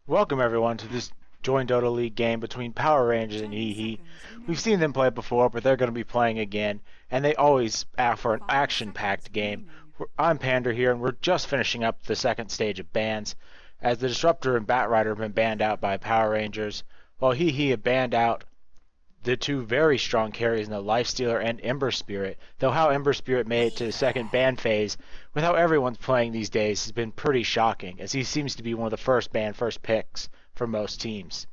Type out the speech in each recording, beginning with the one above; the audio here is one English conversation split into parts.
Welcome everyone to this Join Dota League game between Power Rangers and HeHe. We've seen them play before, but they're going to be playing again, and they always offer an action-packed game. I'm Pander here, and we're just finishing up the second stage of bans, as the Disruptor and Batrider have been banned out by Power Rangers, while HeHe have banned out the two very strong carries in the Lifestealer and Ember Spirit, though how Ember Spirit made it to the second ban phase with how everyone's playing these days has been pretty shocking, as he seems to be one of the first picks for most teams.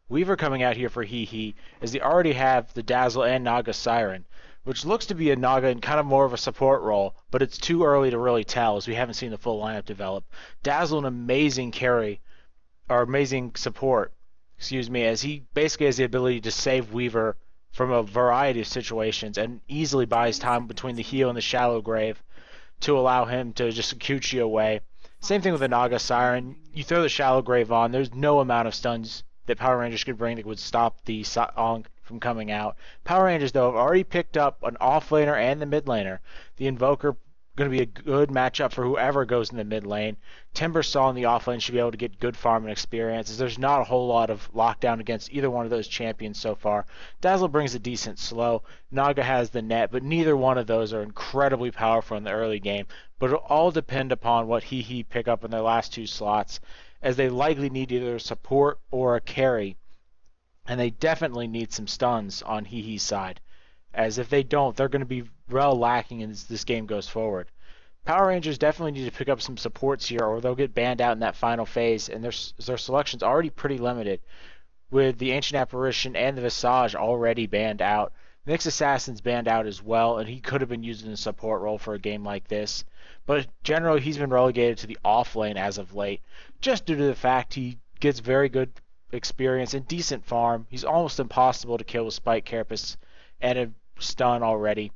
Weaver coming out here for HeHe, as they already have the Dazzle and Naga Siren, which looks to be a Naga in kind of more of a support role, but it's too early to really tell as we haven't seen the full lineup develop. Dazzle an amazing carry, or amazing support, as he basically has the ability to save Weaver from a variety of situations and easily buys time between the heal and the shallow grave to allow him to just acute you away. Same thing with the Naga Siren. You throw the shallow grave on, there's no amount of stuns that Power Rangers could bring that would stop the Song from coming out. Power Rangers, though, have already picked up an offlaner and the mid laner. The Invoker going to be a good matchup for whoever goes in the mid lane. Timbersaw in the off lane should be able to get good farm and experience, as there's not a whole lot of lockdown against either one of those champions so far. Dazzle brings a decent slow. Naga has the net, but neither one of those are incredibly powerful in the early game. But it'll all depend upon what HeHe pick up in their last two slots, as they likely need either a support or a carry. And they definitely need some stuns on HeHe's side, as if they don't, they're going to be well lacking as this game goes forward. Power Rangers definitely need to pick up some supports here, or they'll get banned out in that final phase, and their selection's already pretty limited, with the Ancient Apparition and the Visage already banned out. Nyx Assassin's banned out as well, and he could have been used in a support role for a game like this. But generally, he's been relegated to the off lane as of late, just due to the fact he gets very good experience and decent farm. He's almost impossible to kill with Spike Carapace and a stun already.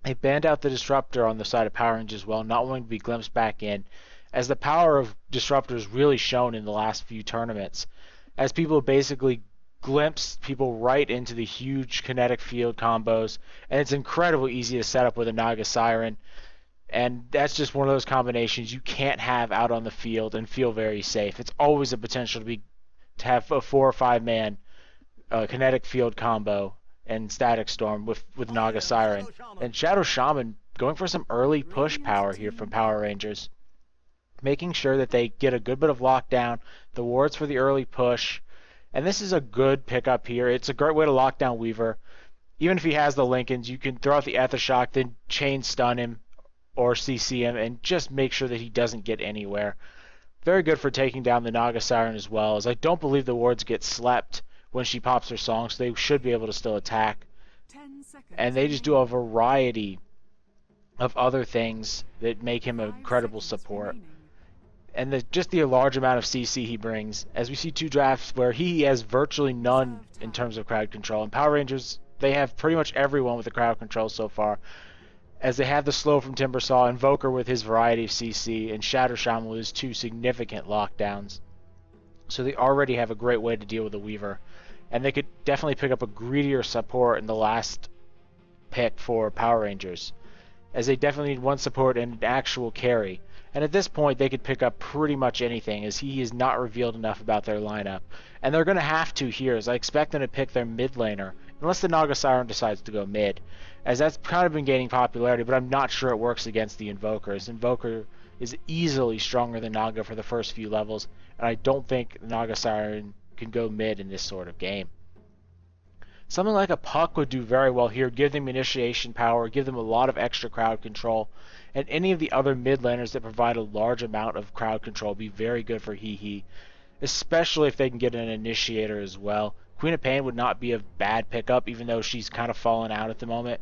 They banned out the Disruptor on the side of Power Rangers as well, not wanting to be glimpsed back in, as the power of Disruptor is really shown in the last few tournaments, as people basically glimpse people right into the huge kinetic field combos, and it's incredibly easy to set up with a Naga Siren, and that's just one of those combinations you can't have out on the field and feel very safe. It's always a potential to have a 4 or 5 man kinetic field combo and Static Storm with Naga Siren. And Shadow Shaman going for some early push power here from Power Rangers, making sure that they get a good bit of lockdown, the wards for the early push, and this is a good pickup here. It's a great way to lock down Weaver. Even if he has the Lincolns, you can throw out the Aethershock, then chain stun him or CC him, and just make sure that he doesn't get anywhere. Very good for taking down the Naga Siren as well, as I don't believe the wards get slept when she pops her song, so they should be able to still attack. And they just do a variety of other things that make him an incredible support. And just the large amount of CC he brings, as we see two drafts where he has virtually none in terms of crowd control. And Power Rangers, they have pretty much everyone with the crowd control so far, as they have the slow from Timbersaw, Invoker with his variety of CC, and Shadow Shaman with his two significant lockdowns. So they already have a great way to deal with the Weaver. And they could definitely pick up a greedier support in the last pick for Power Rangers, as they definitely need one support and an actual carry. And at this point, they could pick up pretty much anything, as he is not revealed enough about their lineup. And they're going to have to here, as I expect them to pick their mid laner, unless the Naga Siren decides to go mid, as that's kind of been gaining popularity, but I'm not sure it works against the Invokers. Invoker is easily stronger than Naga for the first few levels, and I don't think Naga Siren can go mid in this sort of game. Something like a Puck would do very well here, give them initiation power, give them a lot of extra crowd control, and any of the other mid laners that provide a large amount of crowd control be very good for HeHe, especially if they can get an initiator as well. Queen of Pain would not be a bad pickup, even though she's kind of fallen out at the moment,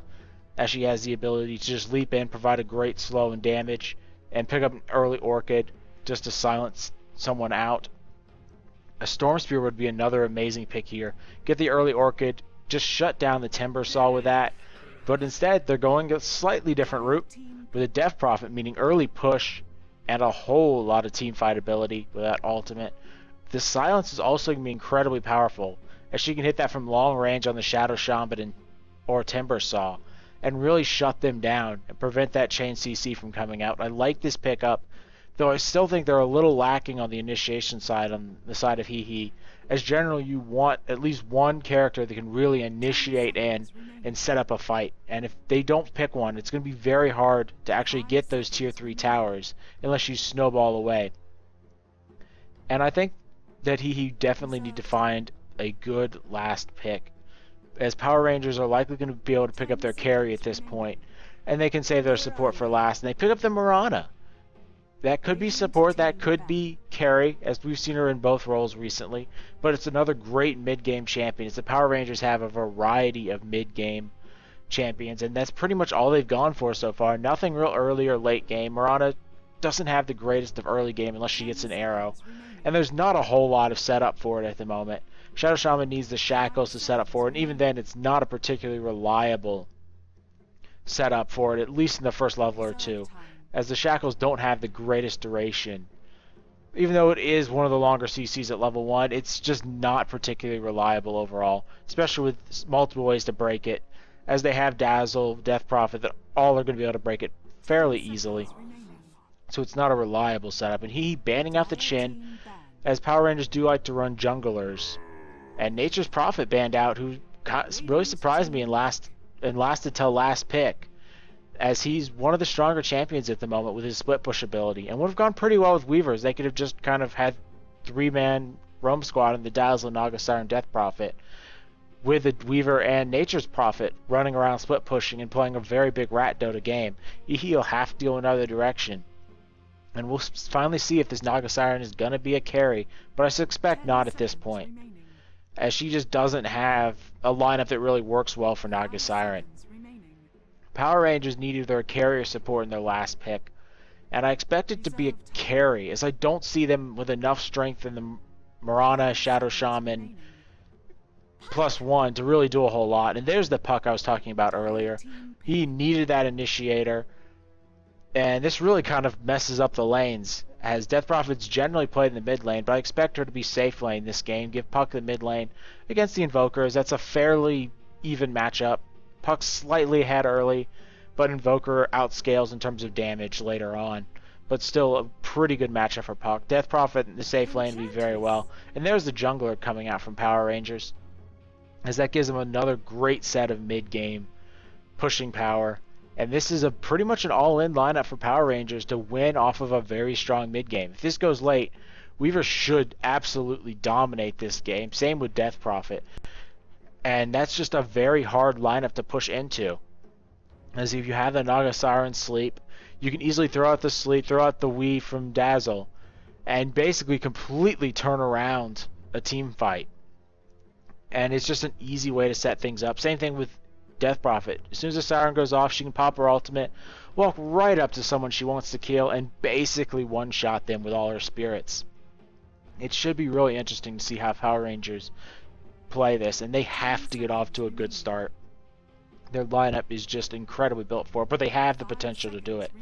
as she has the ability to just leap in, provide a great slow and damage, and pick up an early Orchid just to silence someone out. A Storm Spear would be another amazing pick here. Get the early Orchid, just shut down the Timbersaw with that. But instead, they're going a slightly different route with a Death Prophet, meaning early push and a whole lot of team fight ability with that ultimate. The silence is also going to be incredibly powerful, as she can hit that from long range on the Shadow Shaman or Timbersaw and really shut them down and prevent that chain CC from coming out. I like this pickup though I still think they're a little lacking on the initiation side, on the side of HeHe. As generally, you want at least one character that can really initiate in and set up a fight. And if they don't pick one, it's going to be very hard to actually get those tier 3 towers unless you snowball away. And I think that HeHe definitely need to find a good last pick, as Power Rangers are likely going to be able to pick up their carry at this point, and they can save their support for last, and they pick up the Mirana. That could be support, that could be carry, as we've seen her in both roles recently, but it's another great mid-game champion. As the Power Rangers have a variety of mid-game champions, and that's pretty much all they've gone for so far. Nothing real early or late game. Mirana doesn't have the greatest of early game unless she gets an arrow, and there's not a whole lot of setup for it at the moment. Shadow Shaman needs the shackles to set up for it, and even then it's not a particularly reliable setup for it, at least in the first level or two, as the shackles don't have the greatest duration. Even though it is one of the longer CCs at level 1, it's just not particularly reliable overall, especially with multiple ways to break it, as they have Dazzle, Death Prophet, that all are going to be able to break it fairly easily. So it's not a reliable setup. And HeHe banning out the Chin, as Power Rangers do like to run junglers. And Nature's Prophet banned out, who really surprised me and lasted till last pick, as he's one of the stronger champions at the moment with his split push ability, and would have gone pretty well with Weavers. They could have just kind of had 3-man roam squad in the Dazzle, Naga, Siren, Death Prophet, with the Weaver and Nature's Prophet running around split pushing and playing a very big rat Dota game. HeHe will have to go another direction, and we'll finally see if this Naga Siren is going to be a carry, but I suspect not at this point, as she just doesn't have a lineup that really works well for Naga Siren. Power Rangers need either a carry or support in their last pick, and I expect it to be a carry, as I don't see them with enough strength in the Mirana, Shadow Shaman, +1 to really do a whole lot. And there's the puck I was talking about earlier. He needed that initiator, and this really kind of messes up the lanes, as Death Prophet's generally played in the mid lane, but I expect her to be safe lane this game. Give Puck the mid lane against the Invokers. That's a fairly even matchup. Puck's slightly ahead early, but Invoker outscales in terms of damage later on. But still a pretty good matchup for Puck. Death Prophet in the safe lane would be very well. And there's the jungler coming out from Power Rangers, as that gives them another great set of mid-game pushing power. And this is a pretty much an all-in lineup for Power Rangers to win off of a very strong mid-game. If this goes late, Weaver should absolutely dominate this game. Same with Death Prophet. And that's just a very hard lineup to push into, as if you have the Naga Siren sleep, you can easily throw out the sleep, throw out the Wii from Dazzle, and basically completely turn around a team fight. And it's just an easy way to set things up. Same thing with Death Prophet. As soon as the Siren goes off, she can pop her ultimate, walk right up to someone she wants to kill, and basically one-shot them with all her spirits. It should be really interesting to see how Power Rangers play this, and they have to get off to a good start. Their lineup is just incredibly built for it, but they have the potential to do it.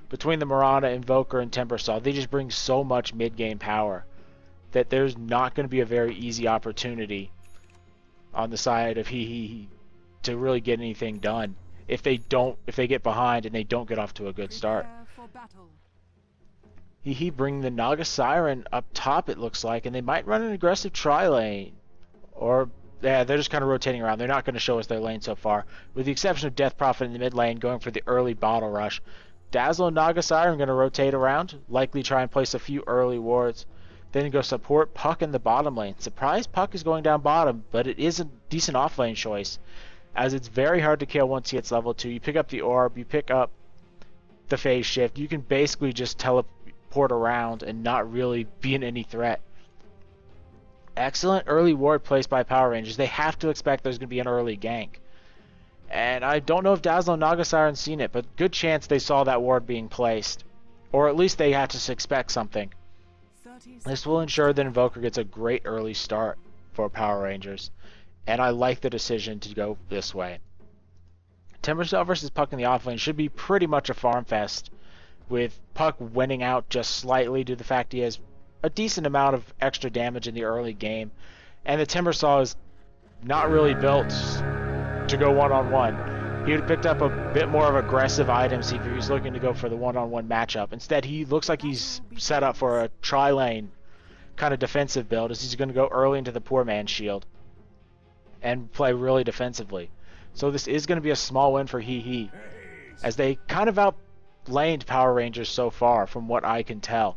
Between the Mirana, Invoker, and Timbersaw, they just bring so much mid-game power that there's not going to be a very easy opportunity on the side of HeHe to really get anything done if they get behind and they don't get off to a good start. HeHe bring the Naga Siren up top, it looks like, and they might run an aggressive tri-lane. Or, yeah, they're just kind of rotating around. They're not going to show us their lane so far, with the exception of Death Prophet in the mid lane going for the early bottle rush. Dazzle and Naga Siren are going to rotate around, likely try and place a few early wards, then go support Puck in the bottom lane. Surprise, Puck is going down bottom, but it is a decent off-lane choice, as it's very hard to kill once he hits level 2. You pick up the orb, you pick up the phase shift, you can basically just teleport around and not really be in any threat. Excellent early ward placed by Power Rangers. They have to expect there's going to be an early gank. And I don't know if Dazzle and Naga Siren seen it, but good chance they saw that ward being placed. Or at least they have to expect something. This will ensure that Invoker gets a great early start for Power Rangers. And I like the decision to go this way. Timbersaw versus Puck in the offlane should be pretty much a farm fest, with Puck winning out just slightly due to the fact he has a decent amount of extra damage in the early game, and the Timbersaw is not really built to go one-on-one. He would have picked up a bit more of aggressive items if he was looking to go for the one-on-one matchup. Instead, he looks like he's set up for a tri-lane kind of defensive build, as he's going to go early into the poor man's shield and play really defensively. So this is going to be a small win for HeHe, as they kind of outlaned Power Rangers so far from what I can tell.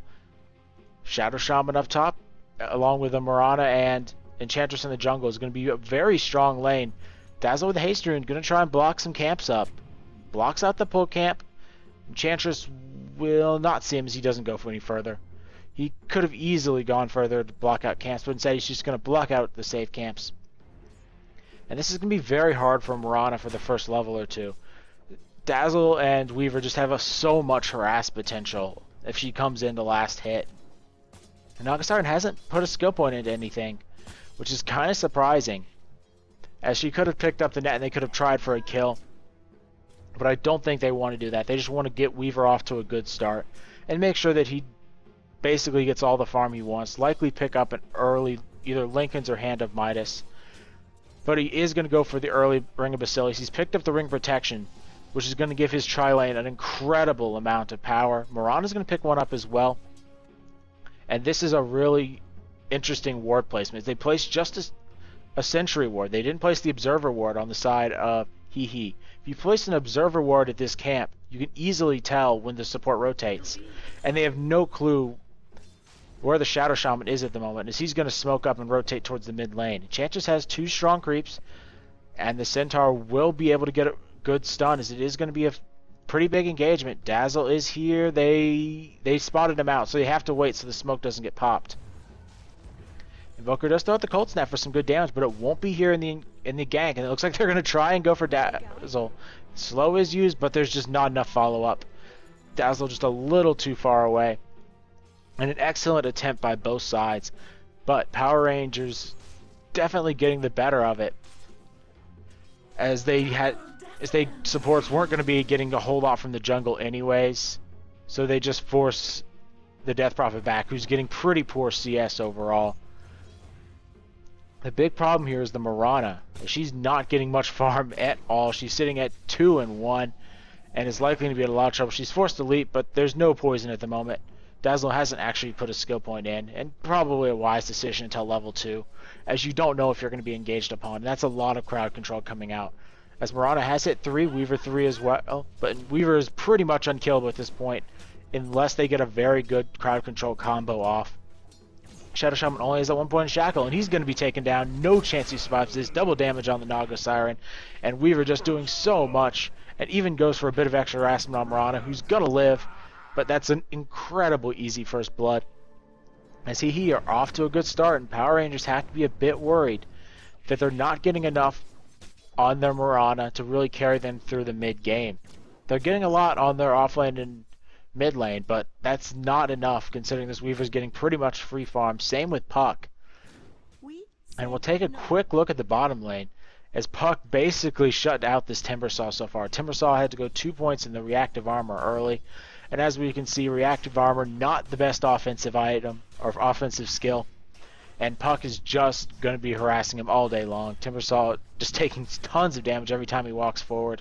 Shadow Shaman up top, along with the Mirana and Enchantress in the jungle, is going to be a very strong lane. Dazzle with the haste rune, going to try and block some camps up. Blocks out the pull camp. Enchantress will not see him as he doesn't go for any further. He could have easily gone further to block out camps, but instead he's just going to block out the safe camps. And this is going to be very hard for Mirana for the first level or two. Dazzle and Weaver just have so much harass potential if she comes in the last hit. And Naga Siren hasn't put a skill point into anything, which is kind of surprising, as she could have picked up the net and they could have tried for a kill. But I don't think they want to do that. They just want to get Weaver off to a good start and make sure that he basically gets all the farm he wants. Likely pick up an early either Lincoln's or Hand of Midas. But he is going to go for the early Ring of Basilius. He's picked up the Ring Protection, which is going to give his tri-lane an incredible amount of power. Mirana's going to pick one up as well. And this is a really interesting ward placement. They placed just a Sentry ward. They didn't place the Observer ward on the side of HeHe. If you place an Observer ward at this camp, you can easily tell when the support rotates. And they have no clue where the Shadow Shaman is at the moment, as he's going to smoke up and rotate towards the mid lane. Enchantress has 2 strong creeps, and the Centaur will be able to get a good stun, as it is going to be a pretty big engagement. Dazzle is here. They spotted him out, so they have to wait so the smoke doesn't get popped. Invoker does throw out the Cold Snap for some good damage, but it won't be here in the gank, and it looks like they're going to try and go for Dazzle. Slow is used, but there's just not enough follow-up. Dazzle just a little too far away. And an excellent attempt by both sides, but Power Rangers definitely getting the better of it, as supports weren't going to be getting a whole lot from the jungle anyways, so they just force the Death Prophet back, who's getting pretty poor CS overall. The big problem here is the Mirana. She's not getting much farm at all. She's sitting at 2 and 1, and is likely to be in a lot of trouble. She's forced to leap, but there's no poison at the moment. Dazzle hasn't actually put a skill point in, and probably a wise decision until level 2, as you don't know if you're going to be engaged upon. And that's a lot of crowd control coming out. As Mirana has hit 3, Weaver 3 as well, but Weaver is pretty much unkillable at this point, unless they get a very good crowd control combo off. Shadow Shaman only has at 1 point in Shackle, and he's going to be taken down. No chance he survives this. Double damage on the Naga Siren, and Weaver just doing so much, and even goes for a bit of extra harassment on Mirana, who's going to live. But that's an incredible easy first blood. As HeHe are off to a good start, and Power Rangers have to be a bit worried that they're not getting enough on their Mirana to really carry them through the mid game. They're getting a lot on their offlane and mid lane, but that's not enough considering this Weaver's getting pretty much free farm. Same with Puck. And we'll take a quick look at the bottom lane, as Puck basically shut out this Timbersaw so far. Timbersaw had to go 2 points in the reactive armor early. And as we can see, reactive armor, not the best offensive item or offensive skill. And Puck is just going to be harassing him all day long. Timbersaw just taking tons of damage every time he walks forward.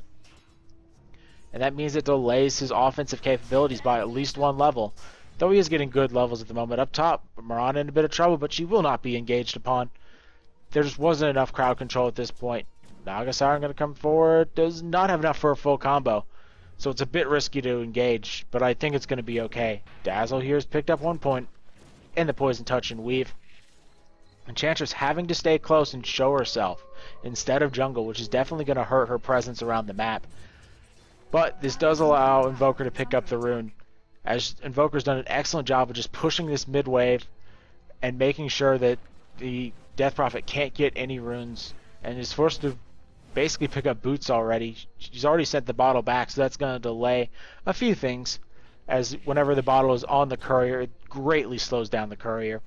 And that means it delays his offensive capabilities by at least 1 level. Though he is getting good levels at the moment. Up top, Mirana in a bit of trouble, but she will not be engaged upon. There just wasn't enough crowd control at this point. Naga Siren going to come forward. Does not have enough for a full combo. So it's a bit risky to engage, but I think it's going to be okay. Dazzle here has picked up 1 point in the Poison Touch and Weave. Enchantress having to stay close and show herself instead of jungle, which is definitely going to hurt her presence around the map. But this does allow Invoker to pick up the rune, as Invoker's done an excellent job of just pushing this mid wave and making sure that the Death Prophet can't get any runes, and is forced to basically pick up boots already. She's already sent the bottle back, so that's going to delay a few things, as whenever the bottle is on the courier, it greatly slows down the courier.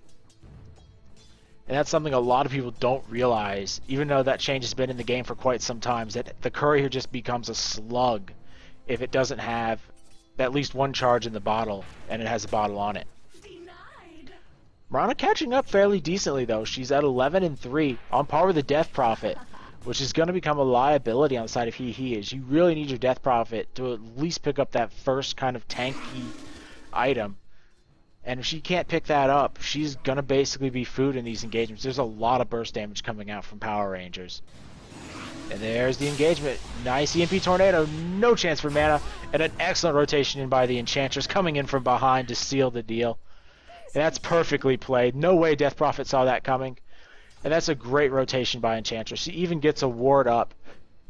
And that's something a lot of people don't realize, even though that change has been in the game for quite some time, that the courier just becomes a slug if it doesn't have at least 1 charge in the bottle, and it has a bottle on it. Mirana catching up fairly decently though. She's at 11 and 3, on par with the Death Prophet, which is going to become a liability on the side of HeHe, is you really need your Death Prophet to at least pick up that first kind of tanky item. And if she can't pick that up, she's going to basically be food in these engagements. There's a lot of burst damage coming out from Power Rangers. And there's the engagement. Nice EMP Tornado, no chance for mana, and an excellent rotation in by the Enchantress, coming in from behind to seal the deal. And that's perfectly played. No way Death Prophet saw that coming. And that's a great rotation by Enchantress. She even gets a ward up,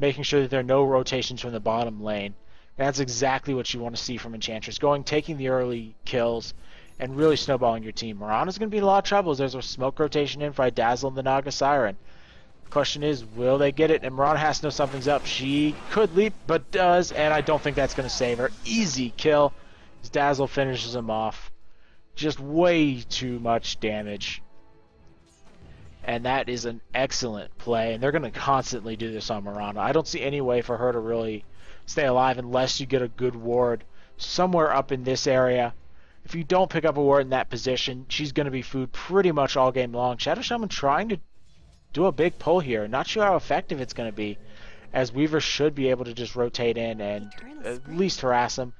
making sure that there are no rotations from the bottom lane. And that's exactly what you want to see from Enchantress, taking the early kills, and really snowballing your team. Mirana's going to be in a lot of trouble as there's a smoke rotation in for Dazzle and the Naga Siren. The question is, will they get it? And Mirana has to know something's up. She could leap, but does, and I don't think that's going to save her. Easy kill as Dazzle finishes him off. Just way too much damage. And that is an excellent play, and they're going to constantly do this on Mirana. I don't see any way for her to really stay alive unless you get a good ward somewhere up in this area. If you don't pick up a ward in that position, she's going to be food pretty much all game long. Shadow Shaman trying to do a big pull here. Not sure how effective it's going to be, as Weaver should be able to just rotate in and at least harass him.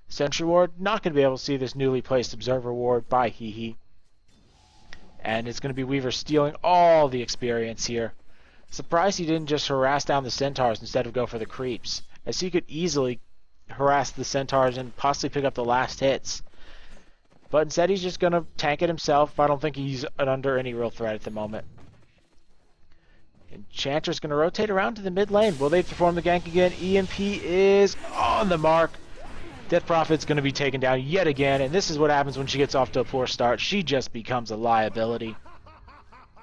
Sentry Ward, not going to be able to see this newly placed Observer Ward by HeHe. And it's going to be Weaver stealing all the experience here. Surprised he didn't just harass down the Centaurs instead of go for the creeps, as he could easily harass the Centaurs and possibly pick up the last hits. But instead he's just going to tank it himself. I don't think he's under any real threat at the moment. Enchantress going to rotate around to the mid lane. Will they perform the gank again? EMP is on the mark. Death Prophet's going to be taken down yet again, and this is what happens when she gets off to a poor start. She just becomes a liability.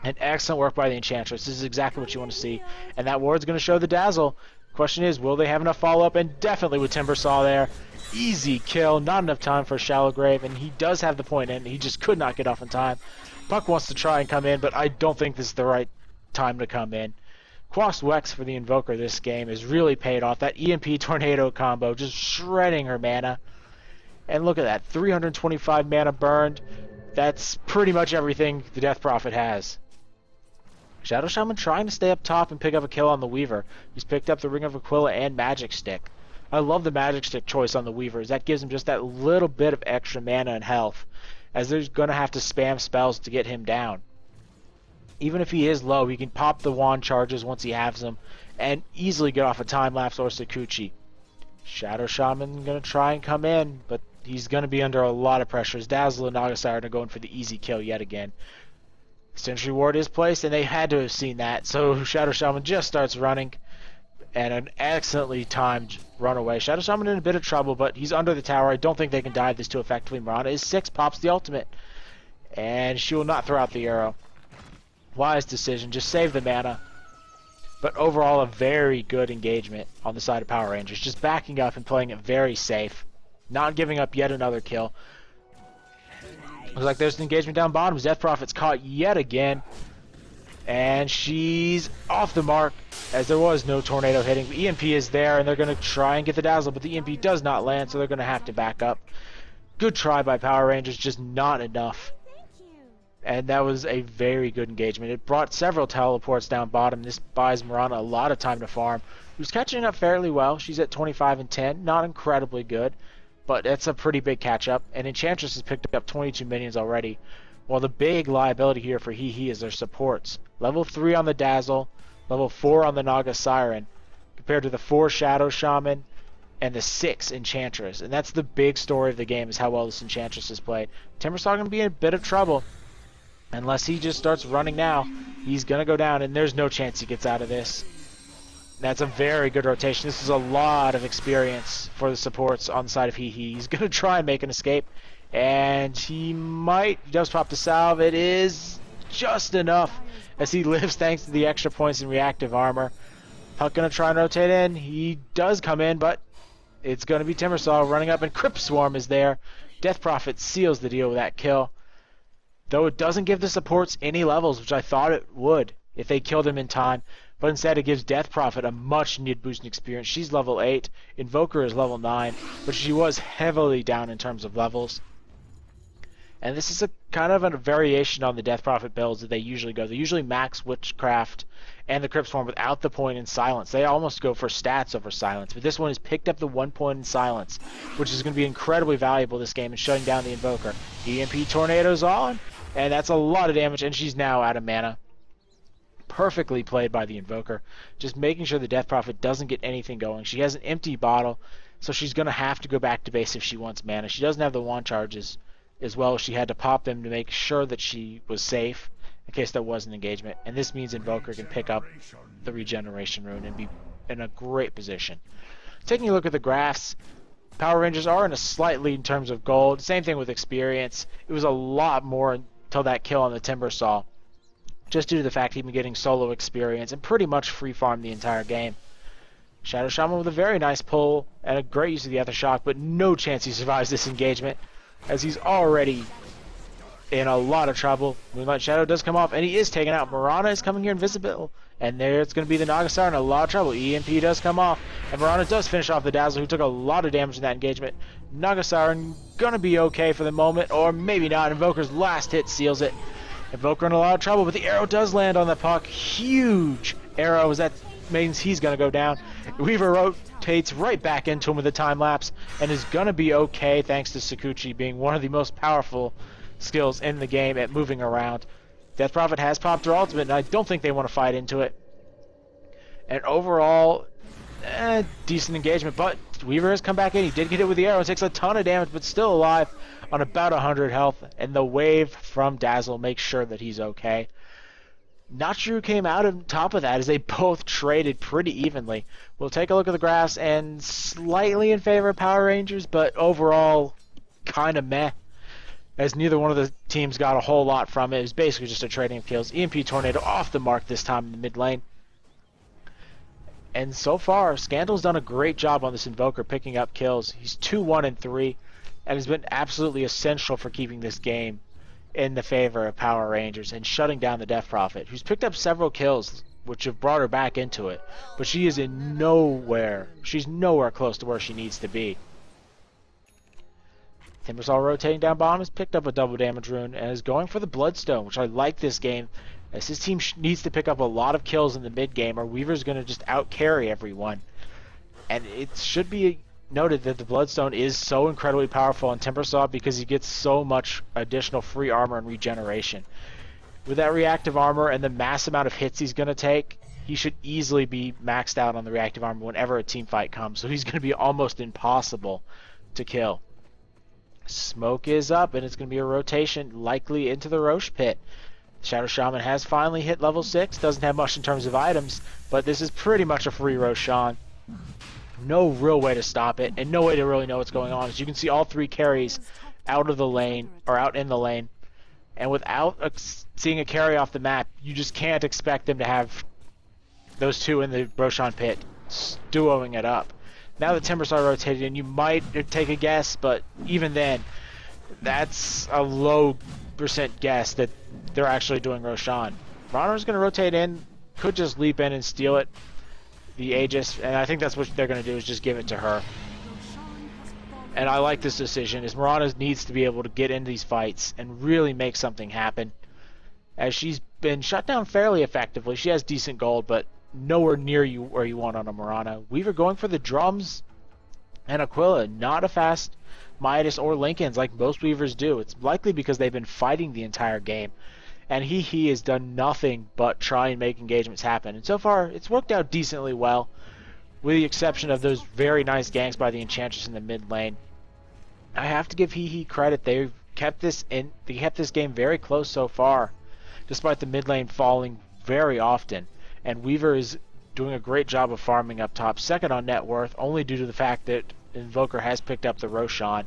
And excellent work by the Enchantress. This is exactly what you want to see. And that ward's going to show the Dazzle. Question is, will they have enough follow-up? And definitely with Timbersaw there. Easy kill, not enough time for a shallow grave, and he does have the point in. He just could not get off in time. Puck wants to try and come in, but I don't think this is the right time to come in. Quas Wex for the Invoker this game has really paid off. That EMP Tornado combo just shredding her mana. And look at that, 325 mana burned. That's pretty much everything the Death Prophet has. Shadow Shaman trying to stay up top and pick up a kill on the Weaver. He's picked up the Ring of Aquila and Magic Stick. I love the Magic Stick choice on the Weaver, as that gives him just that little bit of extra mana and health, as they're going to have to spam spells to get him down. Even if he is low, he can pop the wand charges once he has them, and easily get off a time lapse or Sakuchi. Shadow Shaman going to try and come in, but he's going to be under a lot of pressure, as Dazzle and Naga Siren are going for the easy kill yet again. Sentry Ward is placed, and they had to have seen that, so Shadow Shaman just starts running. And an excellently timed runaway. Shadow Shaman in a bit of trouble, but he's under the tower. I don't think they can dive this too effectively. Mirana is 6, pops the ultimate. And she will not throw out the arrow. Wise decision, just save the mana. But overall, a very good engagement on the side of Power Rangers. Just backing up and playing it very safe. Not giving up yet another kill. Looks like there's an engagement down bottom. Death Prophet's caught yet again. And she's off the mark, as there was no tornado hitting. The EMP is there, and they're going to try and get the Dazzle, but the EMP does not land, so they're going to have to back up. Good try by Power Rangers, just not enough. And that was a very good engagement. It brought several teleports down bottom. This buys Mirana a lot of time to farm. Who's catching up fairly well. She's at 25 and 10, not incredibly good, but it's a pretty big catch-up. And Enchantress has picked up 22 minions already. Well, the big liability here for HeHe is their supports. Level 3 on the Dazzle, level 4 on the Naga Siren, compared to the 4 Shadow Shaman and the 6 Enchantress. And that's the big story of the game, is how well this Enchantress is played. Timbersaw going to be in a bit of trouble. Unless he just starts running now, he's going to go down, and there's no chance he gets out of this. That's a very good rotation. This is a lot of experience for the supports on the side of HeHe. He's going to try and make an escape. And he does pop the salve. It is just enough as he lives thanks to the extra points in reactive armor. Puck going to try and rotate in. He does come in, but it's going to be Timbersaw running up, and Crypt Swarm is there. Death Prophet seals the deal with that kill. Though it doesn't give the supports any levels, which I thought it would if they killed him in time. But instead it gives Death Prophet a much needed boost in experience. She's level 8. Invoker is level 9, but she was heavily down in terms of levels. And this is a kind of a variation on the Death Prophet builds that they usually go. They usually max Witchcraft and the Crypt Swarm without the point in Silence. They almost go for stats over Silence, but this one has picked up the 1 point in Silence, which is going to be incredibly valuable this game in shutting down the Invoker. EMP Tornado's on, and that's a lot of damage, and she's now out of mana. Perfectly played by the Invoker, just making sure the Death Prophet doesn't get anything going. She has an empty bottle, so she's going to have to go back to base if she wants mana. She doesn't have the wand charges as well. She had to pop them to make sure that she was safe in case there was an engagement, and this means Invoker can pick up the regeneration rune and be in a great position. Taking a look at the graphs, Power Rangers are in a slight lead in terms of gold. Same thing with experience. It was a lot more until that kill on the Timbersaw, just due to the fact he'd been getting solo experience and pretty much free farm the entire game. Shadow Shaman with a very nice pull and a great use of the Aftershock, but no chance he survives this engagement, as he's already in a lot of trouble. Moonlight Shadow does come off, and he is taken out. Mirana is coming here invisible, and there it's going to be the Naga Siren in a lot of trouble. EMP does come off, and Mirana does finish off the Dazzle, who took a lot of damage in that engagement. Naga Siren going to be okay for the moment, or maybe not. Invoker's last hit seals it. Invoker in a lot of trouble, but the arrow does land on the puck. Huge arrow, as that means he's going to go down. Weaver rotates right back into him with a time lapse and is going to be okay thanks to Sakuchi being one of the most powerful skills in the game at moving around. Death Prophet has popped her ultimate, and I don't think they want to fight into it. And overall, decent engagement, but Weaver has come back in. He did get hit with the arrow. It takes a ton of damage, but still alive on about 100 health, and the wave from Dazzle makes sure that he's okay. Not sure who came out on top of that, as they both traded pretty evenly. We'll take a look at the graphs, and slightly in favor of Power Rangers, but overall kind of meh, as neither one of the teams got a whole lot from it. It was basically just a trading of kills. EMP Tornado off the mark this time in the mid lane. And so far, Scandal's done a great job on this Invoker picking up kills. He's 2-1-3, and has been absolutely essential for keeping this game in the favor of Power Rangers and shutting down the Death Prophet, who's picked up several kills, which have brought her back into it. But she is in nowhere. She's nowhere close to where she needs to be. Timbersaw rotating down bottom has picked up a double damage rune and is going for the Bloodstone, which I like this game, as his team needs to pick up a lot of kills in the mid game, or Weaver's going to just out carry everyone. And it should be noted that the Bloodstone is so incredibly powerful on Timbersaw because he gets so much additional free armor and regeneration. With that reactive armor and the mass amount of hits he's going to take, he should easily be maxed out on the reactive armor whenever a team fight comes, so he's going to be almost impossible to kill. Smoke is up, and it's going to be a rotation, likely into the Roche pit. Shadow Shaman has finally hit level 6, doesn't have much in terms of items, but this is pretty much a free Roshan. No real way to stop it, and no way to really know what's going on. As you can see, all three carries out of the lane, or out in the lane, and without seeing a carry off the map, you just can't expect them to have those two in the Roshan pit duoing it up. Now that Timbersaw rotated in, you might take a guess, but even then, that's a low % guess that they're actually doing Roshan. Ronner's going to rotate in, could just leap in and steal it, the Aegis, and I think that's what they're going to do, is just give it to her. And I like this decision, as Mirana needs to be able to get into these fights and really make something happen, as she's been shut down fairly effectively. She has decent gold, but nowhere near you where you want on a Mirana. Weaver going for the drums, and Aquila, not a fast Midas or Lincolns like most Weavers do. It's likely because they've been fighting the entire game, and HeHe has done nothing but try and make engagements happen. And so far, it's worked out decently well, with the exception of those very nice ganks by the Enchantress in the mid lane. I have to give HeHe credit. They kept this game very close so far, despite the mid lane falling very often. And Weaver is doing a great job of farming up top, second on net worth, only due to the fact that Invoker has picked up the Roshan,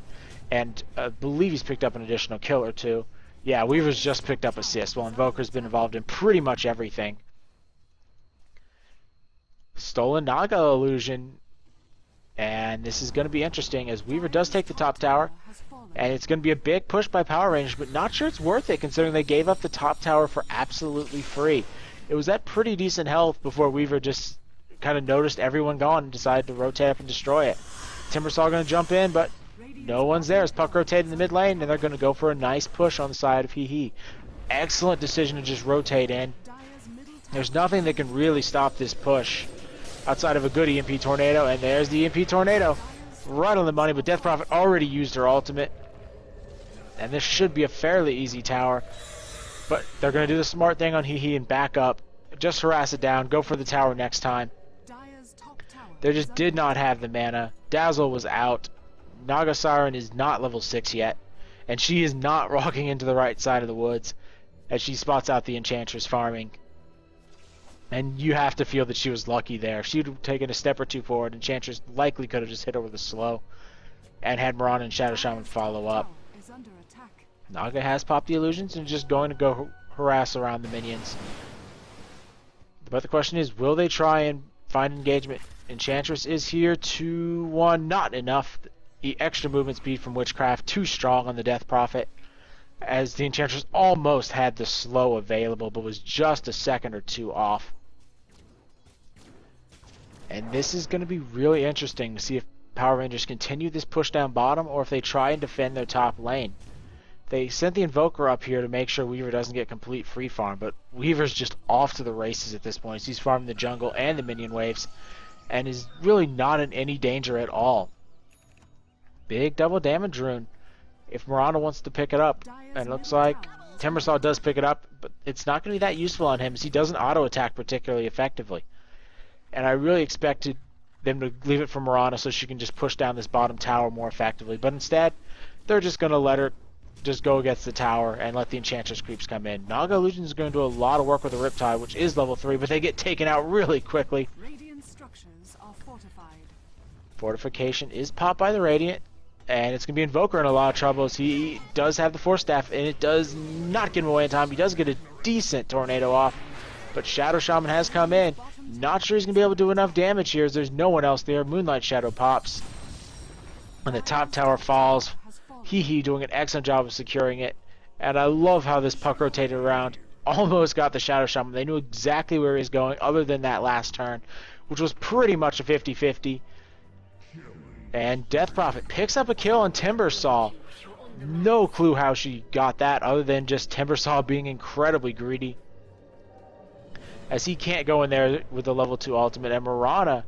and I believe he's picked up an additional kill or two. Yeah, Weaver's just picked up assist, while Invoker's been involved in pretty much everything. Stolen Naga illusion, and this is going to be interesting, as Weaver does take the top tower, and it's going to be a big push by Power Rangers, but not sure it's worth it considering they gave up the top tower for absolutely free. It was at pretty decent health before Weaver just kind of noticed everyone gone and decided to rotate up and destroy it. Timbersaw going to jump in, but no one's there as Puck rotated in the mid lane, and they're going to go for a nice push on the side of HeHe. Excellent decision to just rotate in. There's nothing that can really stop this push outside of a good EMP tornado, and there's the EMP tornado. Right on the money, but Death Prophet already used her ultimate. And this should be a fairly easy tower. But they're going to do the smart thing on HeHe and back up. Just harass it down, go for the tower next time. They just did not have the mana. Dazzle was out. Naga Siren is not level 6 yet. And she is not rocking into the right side of the woods as she spots out the Enchantress farming. And you have to feel that she was lucky there. If she'd taken a step or two forward, Enchantress likely could have just hit her with a slow and had Mirana and Shadow Shaman follow up. Naga has popped the illusions and just going to go harass around the minions. But the question is, will they try and find engagement? Enchantress is here. 2-1, not enough. The extra movement speed from Witchcraft, too strong on the Death Prophet, as the Enchantress almost had the slow available, but was just a second or two off. And this is going to be really interesting to see if Power Rangers continue this push down bottom, or if they try and defend their top lane. They sent the Invoker up here to make sure Weaver doesn't get complete free farm, but Weaver's just off to the races at this point. He's farming the jungle and the minion waves, and is really not in any danger at all. Big double damage rune if Mirana wants to pick it up, and it looks like Timbersaw does pick it up, but it's not going to be that useful on him as he doesn't auto attack particularly effectively. And I really expected them to leave it for Mirana so she can just push down this bottom tower more effectively, but instead they're just going to let her just go against the tower and let the Enchantress creeps come in. Naga Illusion is going to do a lot of work with the Riptide, which is level 3, but they get taken out really quickly. Radiant structures are fortified. Fortification is popped by the Radiant, and it's going to be Invoker in a lot of trouble as he does have the Force Staff, and it does not get him away in time. He does get a decent tornado off, but Shadow Shaman has come in. Not sure he's going to be able to do enough damage here as there's no one else there. Moonlight Shadow pops, and the top tower falls. HeHe doing an excellent job of securing it, and I love how this puck rotated around. Almost got the Shadow Shaman. They knew exactly where he was going other than that last turn, which was pretty much a 50-50. And Death Prophet picks up a kill on Timbersaw. No clue how she got that other than just Timbersaw being incredibly greedy, as he can't go in there with the level 2 ultimate. And Mirana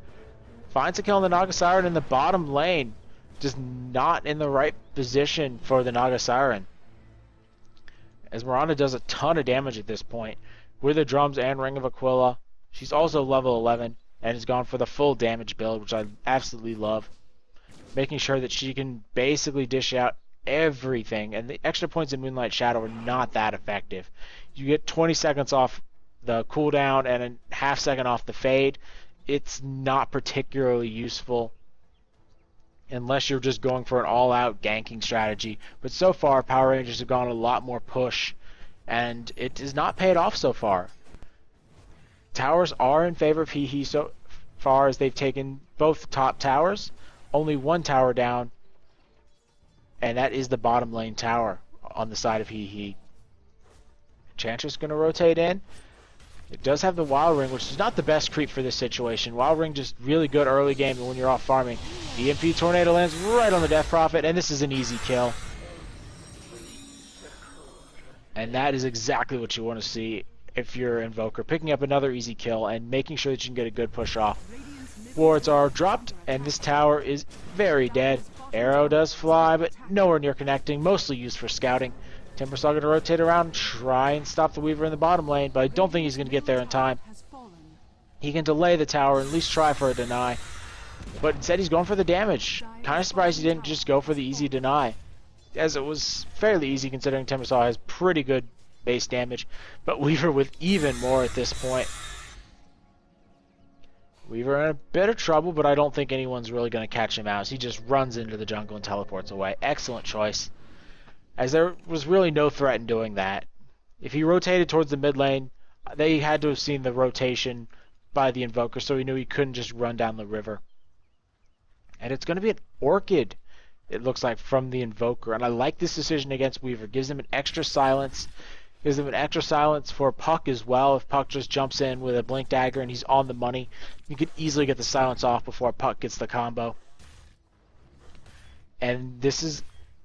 finds a kill on the Naga Siren in the bottom lane. Just not in the right position for the Naga Siren, as Mirana does a ton of damage at this point with the drums and Ring of Aquila. She's also level 11 and has gone for the full damage build, which I absolutely love, making sure that she can basically dish out everything. And the extra points in Moonlight Shadow are not that effective. You get 20 seconds off the cooldown and a half second off the fade. It's not particularly useful unless you're just going for an all-out ganking strategy. But so far, Power Rangers have gone a lot more push, and it has not paid off so far. Towers are in favor of HeHe so far as they've taken both top towers. Only one tower down, and that is the bottom lane tower on the side of HeHe. Enchantress going to rotate in. It does have the Wild Ring, which is not the best creep for this situation. Wild Ring just really good early game when you're off farming. EMP Tornado lands right on the Death Prophet, and this is an easy kill. And that is exactly what you want to see if you're Invoker. Picking up another easy kill and making sure that you can get a good push off. Wards are dropped, and this tower is very dead. Arrow does fly, but nowhere near connecting, mostly used for scouting. Timbersaw going to rotate around and try and stop the Weaver in the bottom lane, but I don't think he's going to get there in time. He can delay the tower and at least try for a deny, but instead he's going for the damage. Kind of surprised he didn't just go for the easy deny, as it was fairly easy considering Timbersaw has pretty good base damage, but Weaver with even more at this point. Weaver in a bit of trouble, but I don't think anyone's really going to catch him out, as he just runs into the jungle and teleports away. Excellent choice, as there was really no threat in doing that. If he rotated towards the mid lane, they had to have seen the rotation by the Invoker, so he knew he couldn't just run down the river. And it's going to be an Orchid, it looks like, from the Invoker. And I like this decision against Weaver. Gives him an extra silence. Gives him an extra silence for Puck as well. If Puck just jumps in with a Blink Dagger and he's on the money, you could easily get the silence off before Puck gets the combo. And this is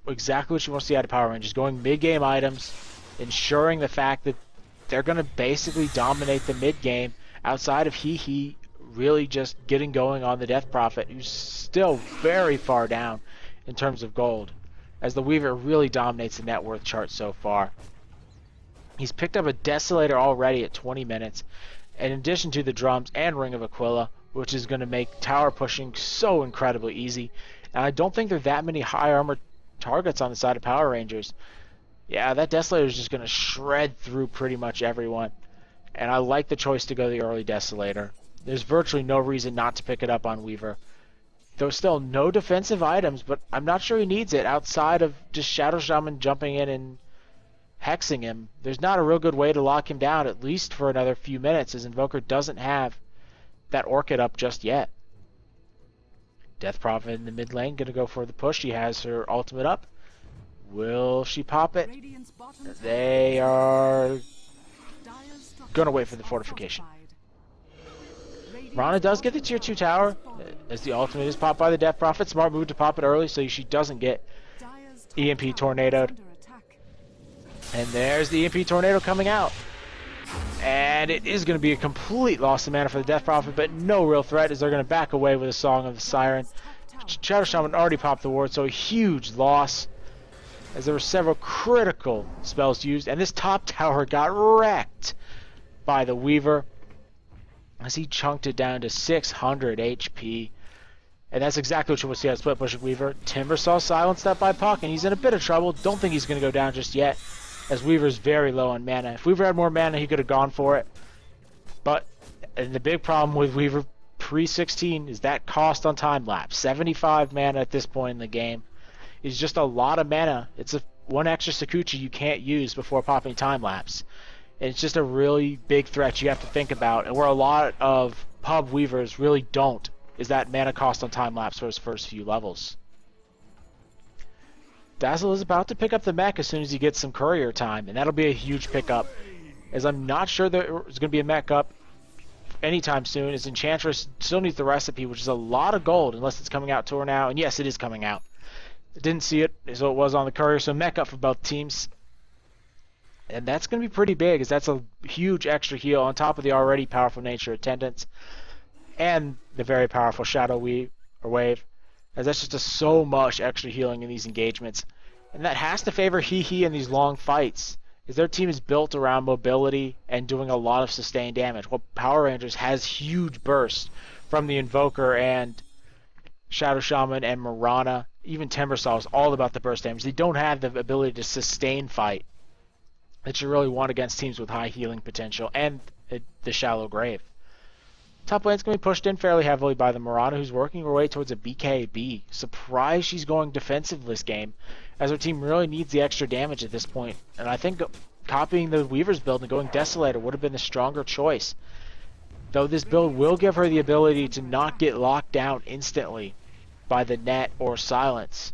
exactly what you want to see out of Power Rangers, going mid-game items, ensuring the fact that they're going to basically dominate the mid-game outside of HeHe really just getting going on the Death Prophet, who's still very far down in terms of gold, as the Weaver really dominates the net worth chart so far. He's picked up a Desolator already at 20 minutes, in addition to the drums and Ring of Aquila, which is going to make tower pushing so incredibly easy. And I don't think there are that many high armor targets on the side of Power Rangers. Yeah, that Desolator is just going to shred through pretty much everyone. And I like the choice to go the early Desolator. There's virtually no reason not to pick it up on Weaver. Though still no defensive items, but I'm not sure he needs it outside of just Shadow Shaman jumping in and hexing him. There's not a real good way to lock him down, at least for another few minutes, as Invoker doesn't have that Orchid up just yet. Death Prophet in the mid lane, going to go for the push. She has her ultimate up. Will she pop it? They are going to wait for the fortification. Mirana does get the tier 2 tower, as the ultimate is popped by the Death Prophet. Smart move to pop it early so she doesn't get EMP tornadoed. And there's the EMP tornado coming out. And it is going to be a complete loss of mana for the Death Prophet, but no real threat as they're going to back away with a Song of the Siren. Shadow Shaman already popped the ward, so a huge loss, as there were several critical spells used. And this top tower got wrecked by the Weaver, as he chunked it down to 600 HP. And that's exactly what you will see out of Split Pushing Weaver. Timbersaw silenced that by Puck, and he's in a bit of trouble. Don't think he's going to go down just yet, as Weaver's very low on mana. If Weaver had more mana, he could have gone for it. But and the big problem with Weaver pre-16 is that cost on time lapse. 75 mana at this point in the game is just a lot of mana. It's one extra Sakuchi you can't use before popping time lapse. And it's just a really big threat you have to think about, and where a lot of pub Weavers really don't, is that mana cost on time lapse for his first few levels. Dazzle is about to pick up the mech as soon as he gets some courier time, and that'll be a huge pickup, as I'm not sure there's going to be a mech up anytime soon, as Enchantress still needs the recipe, which is a lot of gold, unless it's coming out to her now, and yes, it is coming out. I didn't see it, so it was on the courier, so mech up for both teams. And that's going to be pretty big, as that's a huge extra heal on top of the already powerful nature attendance and the very powerful Shadow Wave, as that's just so much extra healing in these engagements. And that has to favor HeHe in these long fights, as their team is built around mobility and doing a lot of sustained damage, while Power Rangers has huge bursts from the Invoker and Shadow Shaman and Mirana. Even Timbersaw is all about the burst damage. They don't have the ability to sustain fight that you really want against teams with high healing potential and the shallow grave. Top lane's going to be pushed in fairly heavily by the Mirana, who's working her way towards a BKB. Surprised she's going defensive this game, as her team really needs the extra damage at this point. And I think copying the Weaver's build and going Desolator would have been the stronger choice. Though this build will give her the ability to not get locked down instantly by the net or silence.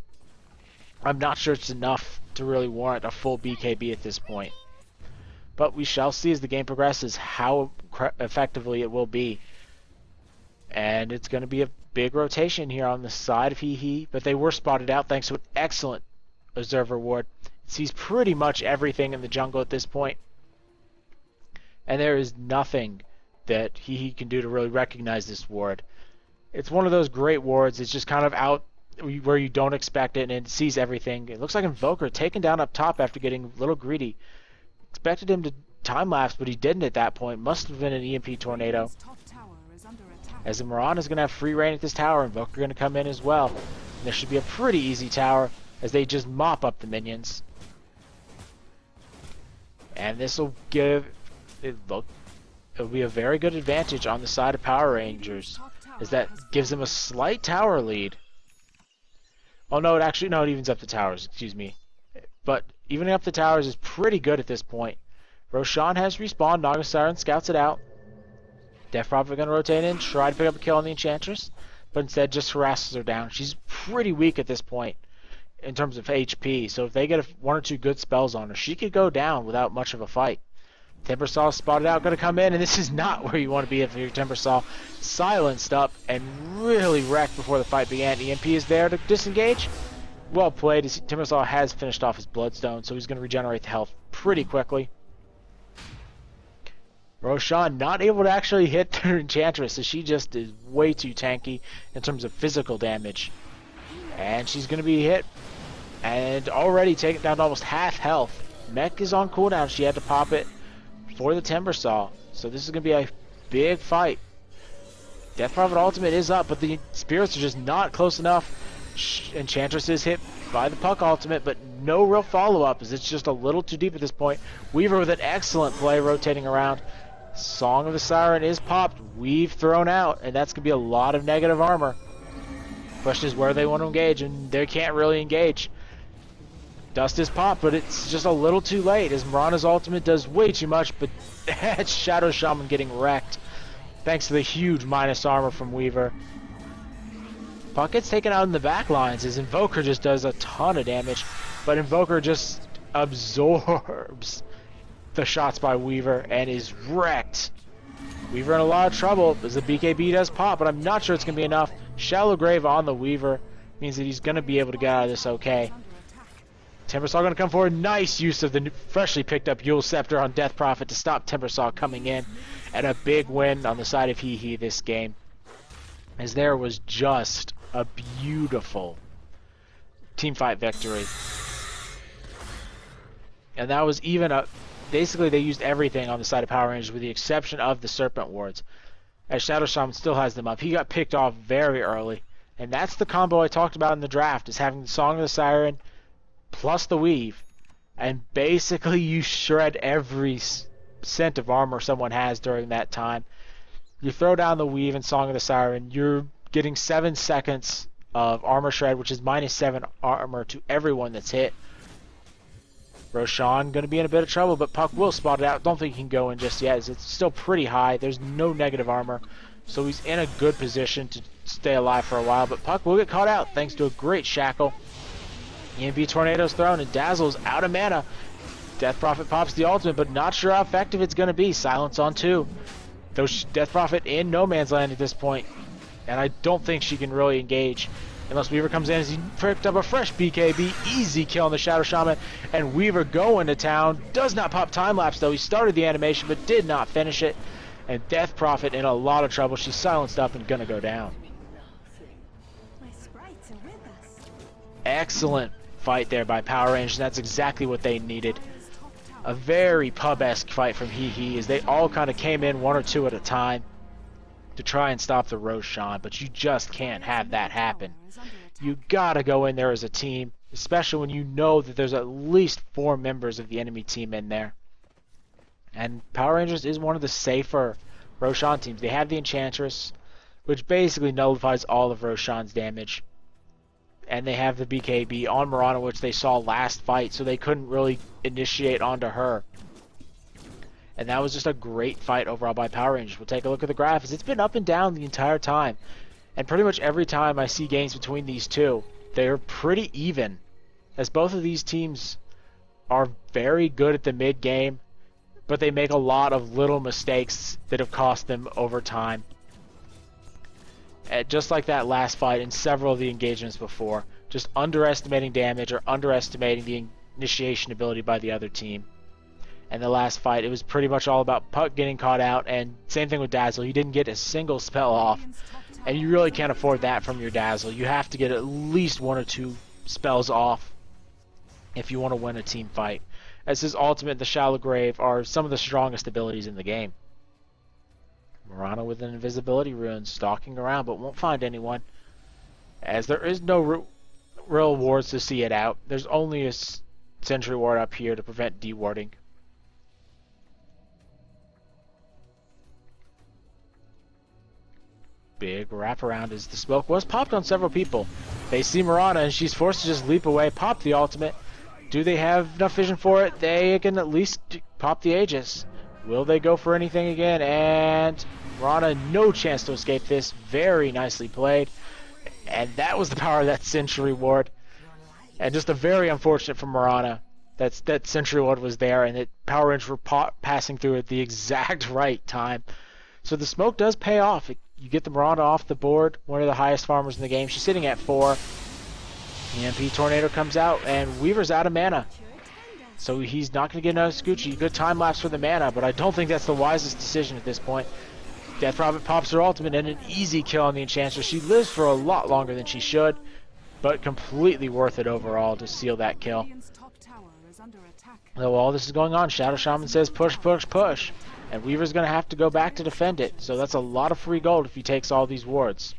I'm not sure it's enough to really warrant a full BKB at this point. But we shall see as the game progresses how effectively it will be. And it's going to be a big rotation here on the side of HeHe, but they were spotted out thanks to an excellent Observer ward. It sees pretty much everything in the jungle at this point. And there is nothing that HeHe can do to really recognize this ward. It's one of those great wards. It's just kind of out where you don't expect it, and it sees everything. It looks like Invoker taken down up top after getting a little greedy. Expected him to time lapse, but he didn't at that point. Must have been an EMP tornado. As the Mirana is going to have free reign at this tower, Invoker going to come in as well. And this should be a pretty easy tower, as they just mop up the minions. And this will give it'll be a very good advantage on the side of Power Rangers, as that gives them a slight tower lead. Oh no, it evens up the towers, excuse me. But evening up the towers is pretty good at this point. Roshan has respawned, Naga Siren scouts it out. Death Prophet going to rotate in, try to pick up a kill on the Enchantress, but instead just harasses her down. She's pretty weak at this point in terms of HP, so if they get one or two good spells on her, she could go down without much of a fight. Timbersaw spotted out, going to come in, and this is not where you want to be if you're Timbersaw. Silenced up and really wrecked before the fight began. EMP is there to disengage, well played. Timbersaw has finished off his Bloodstone, so he's going to regenerate the health pretty quickly. Roshan not able to actually hit their Enchantress, so she just is way too tanky in terms of physical damage. And she's going to be hit and already taken down to almost half health. Mech is on cooldown. She had to pop it for the Timbersaw. So this is going to be a big fight. Death Prophet ultimate is up, but the spirits are just not close enough. Enchantress is hit by the Puck ultimate, but no real follow-up as it's just a little too deep at this point. Weaver with an excellent play rotating around. Song of the Siren is popped. Weave thrown out, and that's going to be a lot of negative armor. Question is where they want to engage, and they can't really engage. Dust is popped, but it's just a little too late as Mirana's ultimate does way too much, but that's Shadow Shaman getting wrecked thanks to the huge minus armor from Weaver. Puck gets taken out in the back lines as Invoker just does a ton of damage, but Invoker just absorbs the shots by Weaver and is wrecked. Weaver in a lot of trouble as the BKB does pop, but I'm not sure it's going to be enough. Shallow Grave on the Weaver means that he's going to be able to get out of this okay. Timbersaw going to come forward. Nice use of the freshly picked up Yule Scepter on Death Prophet to stop Timbersaw coming in. And a big win on the side of HeHe this game. As there was just a beautiful teamfight victory. And that was even a... Basically, they used everything on the side of Power Rangers with the exception of the Serpent Wards. As Shadow Shaman still has them up. He got picked off very early. And that's the combo I talked about in the draft, is having the Song of the Siren plus the Weave. And basically you shred every cent of armor someone has during that time. You throw down the Weave and Song of the Siren, you're getting 7 seconds of armor shred, which is minus 7 armor to everyone that's hit. Roshan going to be in a bit of trouble, but Puck will spot it out. Don't think he can go in just yet, as it's still pretty high. There's no negative armor, so he's in a good position to stay alive for a while. But Puck will get caught out thanks to a great shackle. EMP Tornado's thrown, and Dazzle's out of mana. Death Prophet pops the ultimate, but not sure how effective it's going to be. Silence on 2. Though Death Prophet in no man's land at this point, and I don't think she can really engage. Unless Weaver comes in as he picked up a fresh BKB. Easy kill on the Shadow Shaman. And Weaver going to town. Does not pop time-lapse though. He started the animation but did not finish it. And Death Prophet in a lot of trouble. She's silenced up and gonna go down. Excellent fight there by Power Rangers. That's exactly what they needed. A very pub-esque fight from HeHe as they all kind of came in 1 or 2 at a time to try and stop the Roshan, but you just can't have that happen. You gotta go in there as a team, especially when you know that there's at least 4 members of the enemy team in there. And Power Rangers is one of the safer Roshan teams. They have the Enchantress, which basically nullifies all of Roshan's damage. And they have the BKB on Mirana, which they saw last fight, so they couldn't really initiate onto her. And that was just a great fight overall by Power Rangers. We'll take a look at the graphics. It's been up and down the entire time. And pretty much every time I see games between these two, they're pretty even. As both of these teams are very good at the mid-game, but they make a lot of little mistakes that have cost them over time. Just like that last fight and several of the engagements before. Just underestimating damage or underestimating the initiation ability by the other team. And the last fight, it was pretty much all about Puck getting caught out, and same thing with Dazzle. He didn't get a single spell off, and you really can't afford that from your Dazzle. You have to get at least 1 or 2 spells off if you want to win a team fight. As his ultimate, the Shallow Grave, are some of the strongest abilities in the game. Mirana with an invisibility rune, stalking around, but won't find anyone, as there is no real wards to see it out. There's only a sentry ward up here to prevent dewarding. Big wraparound as the smoke was popped on several people. They see Mirana and she's forced to just leap away, pop the ultimate. Do they have enough vision for it? They can at least pop the Aegis. Will they go for anything again? And Mirana, no chance to escape this. Very nicely played. And that was the power of that Sentry Ward. And just a very unfortunate for Mirana that Sentry Ward was there and that Power Rangers were passing through at the exact right time. So the smoke does pay off. You get the Mirana off the board, one of the highest farmers in the game. She's sitting at 4. EMP Tornado comes out, and Weaver's out of mana. So he's not going to get another Scoochie. Good time lapse for the mana, but I don't think that's the wisest decision at this point. Death Prophet pops her ultimate and an easy kill on the Enchantress. She lives for a lot longer than she should, but completely worth it overall to seal that kill. Though all this is going on, Shadow Shaman says push, push, push. And Weaver's going to have to go back to defend it. So that's a lot of free gold if he takes all these wards.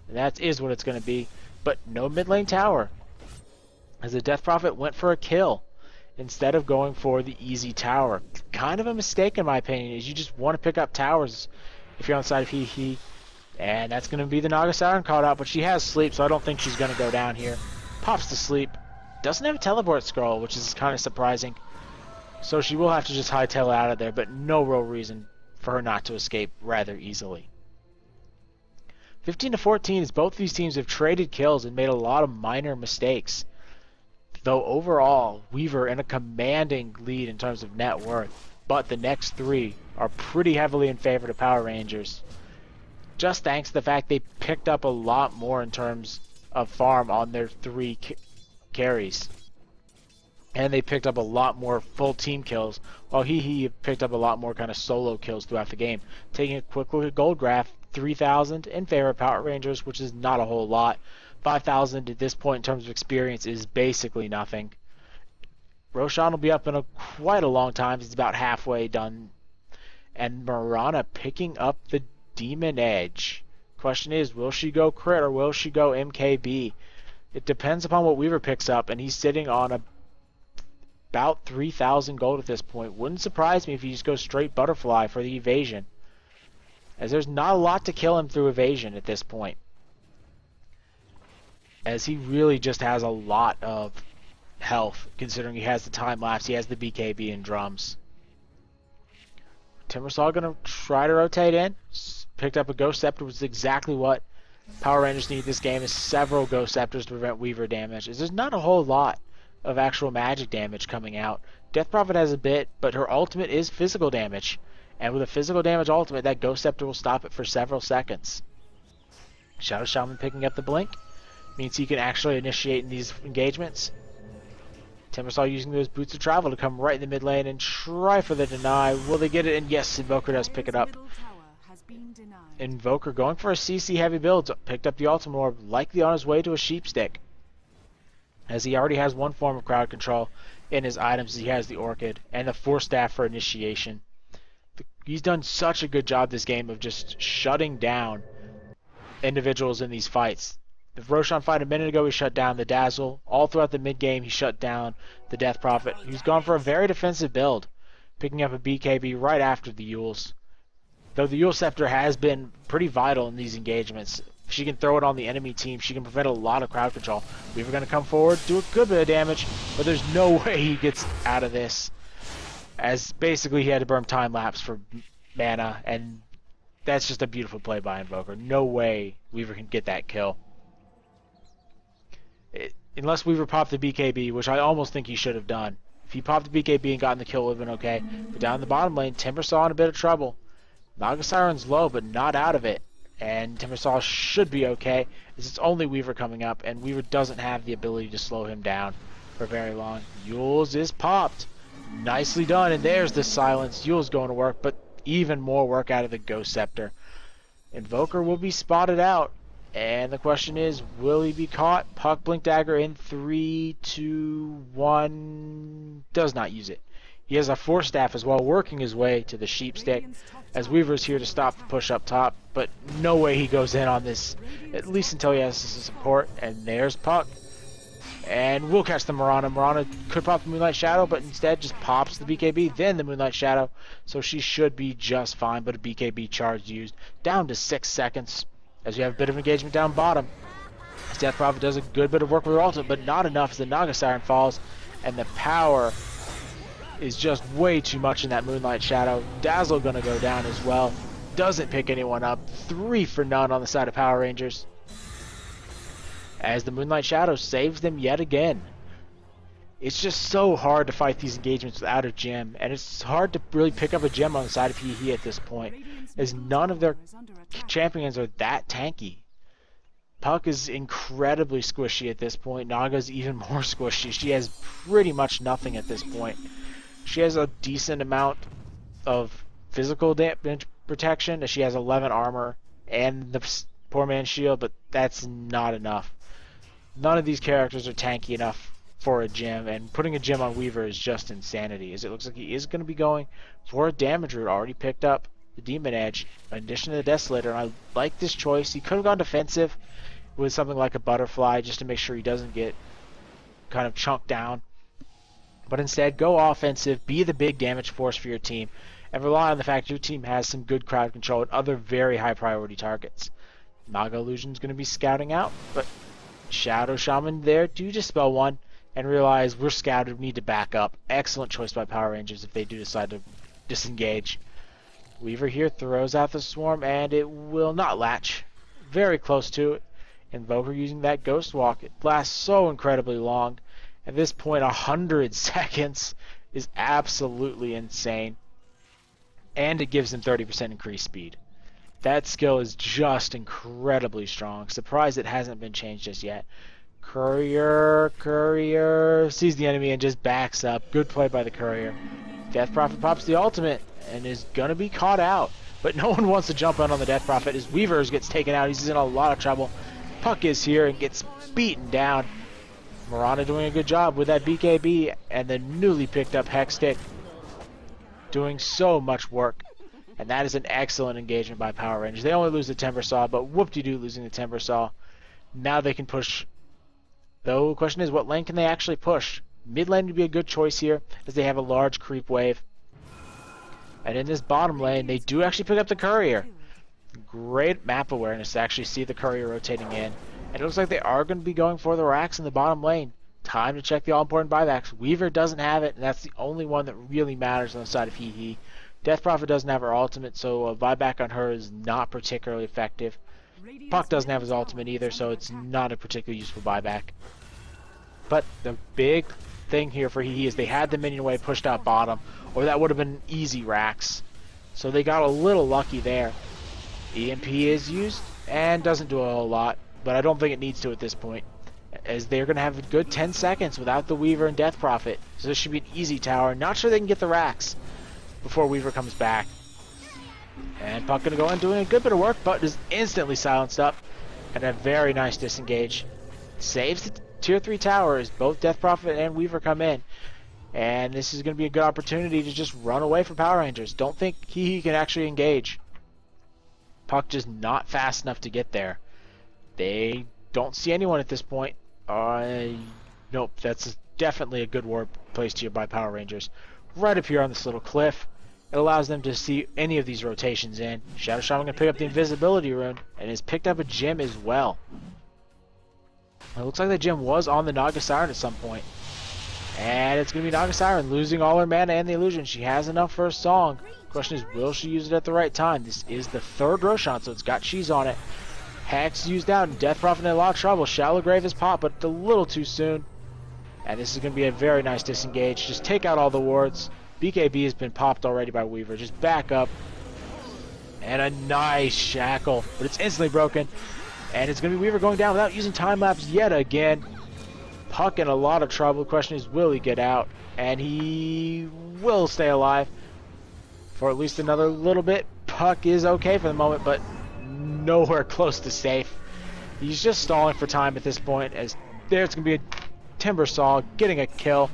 And that is what it's going to be. But no mid lane tower. As the Death Prophet went for a kill instead of going for the easy tower. Kind of a mistake in my opinion, is you just want to pick up towers if you're on the side of HeHe. And that's going to be the Naga Siren called out, but she has sleep, so I don't think she's going to go down here. Pops to sleep. Doesn't have a teleport scroll, which is kind of surprising. So she will have to just hightail out of there, but no real reason for her not to escape rather easily. 15 to 14 as both these teams have traded kills and made a lot of minor mistakes. Though overall, Weaver in a commanding lead in terms of net worth, but the next three are pretty heavily in favor of Power Rangers. Just thanks to the fact they picked up a lot more in terms of farm on their three carries. And they picked up a lot more full team kills, while HeHe picked up a lot more kind of solo kills throughout the game. Taking a quick look at Gold Graph, 3,000 in favor of Power Rangers, which is not a whole lot. 5,000 at this point in terms of experience is basically nothing. Roshan will be up in quite a long time. He's about halfway done. And Mirana picking up the Demon Edge. Question is, will she go crit or will she go MKB? It depends upon what Weaver picks up, and he's sitting on about 3,000 gold at this point. Wouldn't surprise me if he just goes straight Butterfly for the evasion, as there's not a lot to kill him through evasion at this point, as he really just has a lot of health, considering he has the time lapse, he has the BKB and drums. Timbersaw gonna try to rotate in. Picked up a Ghost Scepter, which is exactly what Power Rangers need this game, is several Ghost Scepters to prevent Weaver damage. There's not a whole lot of actual magic damage coming out. Death Prophet has a bit, but her ultimate is physical damage. And with a physical damage ultimate, that Ghost Scepter will stop it for several seconds. Shadow Shaman picking up the Blink means he can actually initiate in these engagements. Timbersaw using those Boots of Travel to come right in the mid lane and try for the deny. Will they get it? And yes, Invoker does pick it up. Invoker going for a CC heavy build, picked up the Ultimate Orb, likely on his way to a Sheep Stick, as he already has one form of crowd control in his items. He has the Orchid and the Force Staff for initiation. He's done such a good job this game of just shutting down individuals in these fights. The Roshan fight a minute ago, he shut down the Dazzle. All throughout the mid game, he shut down the Death Prophet. He's gone for a very defensive build, picking up a BKB right after the Yules. Though the Yule Scepter has been pretty vital in these engagements. If she can throw it on the enemy team, she can prevent a lot of crowd control. Weaver going to come forward, do a good bit of damage, but there's no way he gets out of this, as basically he had to burn time lapse for mana, and that's just a beautiful play by Invoker. No way Weaver can get that kill. Unless Weaver popped the BKB, which I almost think he should have done. If he popped the BKB and gotten the kill, it would have been okay. But down the bottom lane, Timbersaw in a bit of trouble. Naga Siren's low, but not out of it. And Timbersaw should be okay, as it's only Weaver coming up, and Weaver doesn't have the ability to slow him down for very long. Yules is popped. Nicely done, and there's the silence. Yules going to work, but even more work out of the Ghost Scepter. Invoker will be spotted out, and the question is, will he be caught? Puck Blink Dagger in 3, 2, 1. Does not use it. He has a Force Staff as well, working his way to the Sheep Stick, as Weaver's here to stop the push up top, but no way he goes in on this, at least until he has some support. And there's Puck. And we'll catch the Mirana. Mirana could pop the Moonlight Shadow, but instead just pops the BKB, then the Moonlight Shadow. So she should be just fine, but a BKB charge used. Down to 6 seconds, as we have a bit of engagement down bottom. Death Prophet does a good bit of work with her ultimate, but not enough as the Naga Siren falls, and the power is just way too much in that Moonlight Shadow. Dazzle gonna go down as well. Doesn't pick anyone up. 3 for none on the side of Power Rangers, as the Moonlight Shadow saves them yet again. It's just so hard to fight these engagements without a gem, and it's hard to really pick up a gem on the side of HeHe at this point, as none of their champions are that tanky. Puck is incredibly squishy at this point. Naga's even more squishy. She has pretty much nothing at this point. She has a decent amount of physical damage protection, as she has 11 armor and the poor man's shield, but that's not enough. None of these characters are tanky enough for a gym, and putting a gym on Weaver is just insanity, as it looks like he is going to be going for a damage route. Already picked up the Demon Edge in addition to the Desolator, and I like this choice. He could have gone defensive with something like a Butterfly just to make sure he doesn't get kind of chunked down, but instead go offensive, be the big damage force for your team, and rely on the fact your team has some good crowd control and other very high priority targets. Naga Illusion's going to be scouting out, but Shadow Shaman there to dispel one and realize we're scouted, we need to back up. Excellent choice by Power Rangers if they do decide to disengage. Weaver here throws out the swarm, and it will not latch. Very close to it. Invoker using that Ghost Walk. It lasts so incredibly long. At this point, 100 seconds is absolutely insane. And it gives them 30% increased speed. That skill is just incredibly strong. Surprised it hasn't been changed just yet. Courier sees the enemy and just backs up. Good play by the Courier. Death Prophet pops the ultimate and is going to be caught out. But no one wants to jump in on the Death Prophet as Weavers gets taken out. He's in a lot of trouble. Puck is here and gets beaten down. Mirana doing a good job with that BKB and the newly picked up Hex Stick. Doing so much work. And that is an excellent engagement by Power Rangers. They only lose the Timbersaw, but whoop-de-doo losing the Timbersaw. Now they can push. Though the question is, what lane can they actually push? Mid lane would be a good choice here, as they have a large creep wave. And in this bottom lane, they do actually pick up the Courier. Great map awareness to actually see the Courier rotating in. And it looks like they are going to be going for the racks in the bottom lane. Time to check the all-important buybacks. Weaver doesn't have it, and that's the only one that really matters on the side of HeHe. Death Prophet doesn't have her ultimate, so a buyback on her is not particularly effective. Puck doesn't have his ultimate either, so it's not a particularly useful buyback. But the big thing here for HeHe is they had the minion wave pushed out bottom, or that would have been easy racks. So they got a little lucky there. EMP is used, and doesn't do a whole lot, but I don't think it needs to at this point, as they're going to have a good 10 seconds without the Weaver and Death Prophet. So this should be an easy tower. Not sure they can get the racks before Weaver comes back. And Puck going to go in doing a good bit of work, but is instantly silenced up. And a very nice disengage. Saves the tier 3 towers. Both Death Prophet and Weaver come in. And this is going to be a good opportunity to just run away from Power Rangers. Don't think HeHe can actually engage. Puck just not fast enough to get there. They don't see anyone at this point. Nope, that's definitely a good ward placed here by Power Rangers. Right up here on this little cliff. It allows them to see any of these rotations in. Shadow Shaman can pick up the invisibility rune and has picked up a gem as well. It looks like the gem was on the Naga Siren at some point. And it's going to be Naga Siren losing all her mana and the illusion. She has enough for a song. Question is, will she use it at the right time? This is the third Roshan, so it's got cheese on it. Hex used out and Death Prophet in a lot of trouble. Shallow Grave is popped, but a little too soon. And this is going to be a very nice disengage. Just take out all the wards. BKB has been popped already by Weaver. Just back up. And a nice shackle. But it's instantly broken. And it's going to be Weaver going down without using time lapse yet again. Puck in a lot of trouble. The question is, will he get out? And he will stay alive for at least another little bit. Puck is okay for the moment, but nowhere close to safe. He's just stalling for time at this point, as there's going to be a Timbersaw getting a kill.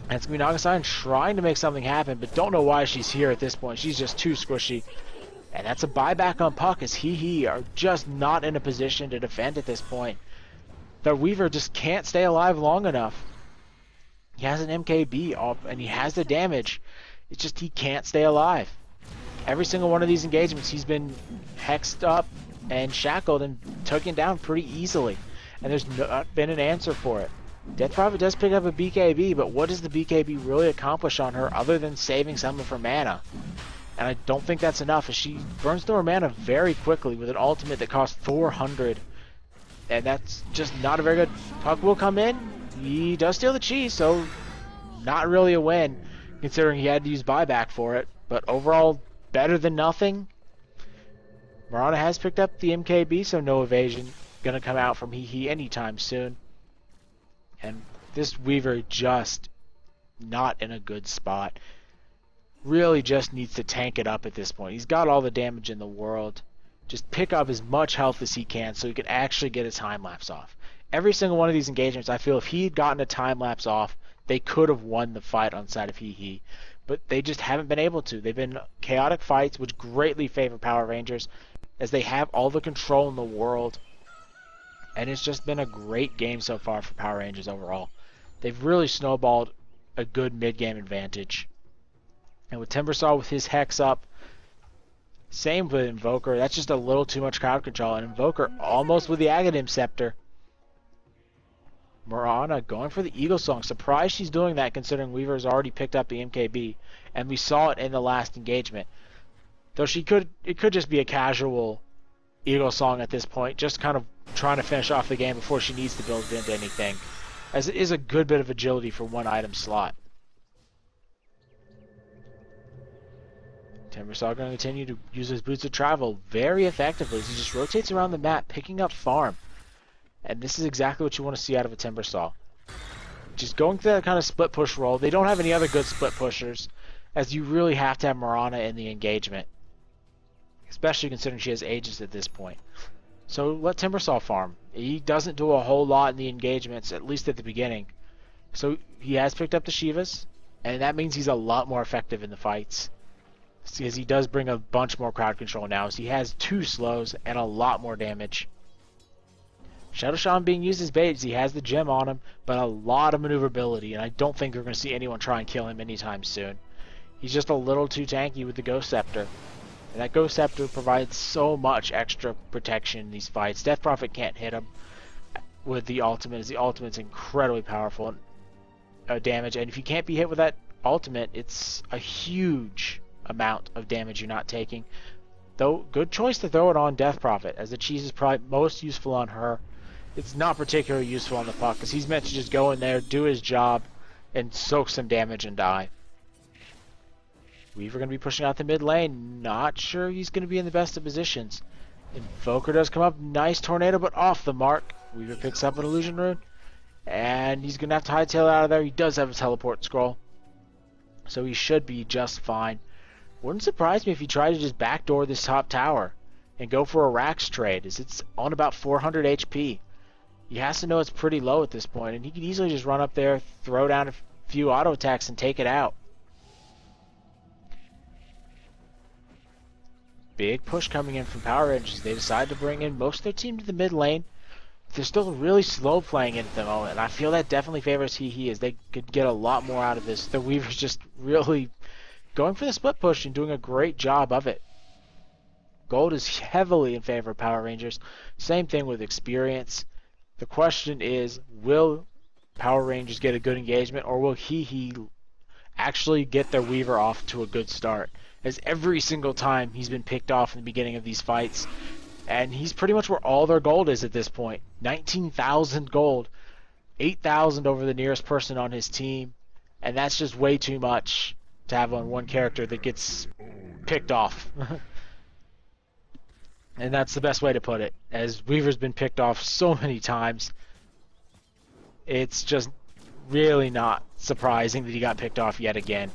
And it's going to be Naga Siren trying to make something happen, but don't know why she's here at this point. She's just too squishy. And that's a buyback on Puck, as HeHe are just not in a position to defend at this point. The Weaver just can't stay alive long enough. He has an MKB up, and he has the damage. It's just he can't stay alive. Every single one of these engagements, he's been hexed up and shackled and taken down pretty easily. And there's not been an answer for it. Death Prophet does pick up a BKB, but what does the BKB really accomplish on her other than saving some of her mana? And I don't think that's enough, as she burns through her mana very quickly with an ultimate that costs 400. And that's just not a very good... Puck will come in. He does steal the cheese, so not really a win, considering he had to use buyback for it. But overall, better than nothing. Mirana has picked up the MKB, so no evasion gonna come out from HeHe anytime soon. And this Weaver just not in a good spot. Really just needs to tank it up at this point. He's got all the damage in the world. Just pick up as much health as he can so he can actually get a time lapse off. Every single one of these engagements, I feel if he had gotten a time lapse off, they could have won the fight on the side of HeHe. But they just haven't been able to. They've been chaotic fights, which greatly favor Power Rangers, as they have all the control in the world. And it's just been a great game so far for Power Rangers overall. They've really snowballed a good mid-game advantage. And with Timbersaw with his Hex up, same with Invoker, that's just a little too much crowd control. And Invoker almost with the Aghanim Scepter. Mirana going for the Eagle Song. Surprised she's doing that considering Weaver's already picked up the MKB. And we saw it in the last engagement. Though it could just be a casual Eagle Song at this point. Just kind of trying to finish off the game before she needs to build into anything. As it is a good bit of agility for one item slot. Timbersaw going to continue to use his Boots of Travel very effectively as he just rotates around the map, picking up farm. And this is exactly what you want to see out of a Timbersaw. Just going through that kind of split push role. They don't have any other good split pushers, as you really have to have Mirana in the engagement. Especially considering she has Aegis at this point. So let Timbersaw farm. He doesn't do a whole lot in the engagements, at least at the beginning. So he has picked up the Shivas, and that means he's a lot more effective in the fights. Because he does bring a bunch more crowd control now, so he has 2 slows and a lot more damage. Shadow Shaman being used as bait, he has the gem on him, but a lot of maneuverability, and I don't think we're going to see anyone try and kill him anytime soon. He's just a little too tanky with the Ghost Scepter. And that Ghost Scepter provides so much extra protection in these fights. Death Prophet can't hit him with the ultimate, as the ultimate's incredibly powerful damage, and if you can't be hit with that ultimate, it's a huge amount of damage you're not taking. Though, good choice to throw it on Death Prophet, as the cheese is probably most useful on her. It's not particularly useful on the puck, because he's meant to just go in there, do his job, and soak some damage and die. Weaver going to be pushing out the mid lane. Not sure he's going to be in the best of positions. Invoker does come up. Nice tornado, but off the mark. Weaver picks up an illusion rune. And he's going to have to hightail it out of there. He does have a teleport scroll. So he should be just fine. Wouldn't surprise me if he tried to just backdoor this top tower and go for a Rax trade, as it's on about 400 HP. He has to know it's pretty low at this point, and he could easily just run up there, throw down a few auto attacks, and take it out. Big push coming in from Power Rangers. They decide to bring in most of their team to the mid lane. They're still really slow playing it at the moment, and I feel that definitely favors HeHe, as they could get a lot more out of this. The Weaver's just really going for the split push and doing a great job of it. Gold is heavily in favor of Power Rangers. Same thing with experience. The question is, will Power Rangers get a good engagement, or will HeHe actually get their Weaver off to a good start? As every single time he's been picked off in the beginning of these fights, and he's pretty much where all their gold is at this point. 19,000 gold, 8,000 over the nearest person on his team, and that's just way too much to have on one character that gets picked off. And that's the best way to put it, as Weaver's been picked off so many times. It's just really not surprising that he got picked off yet again.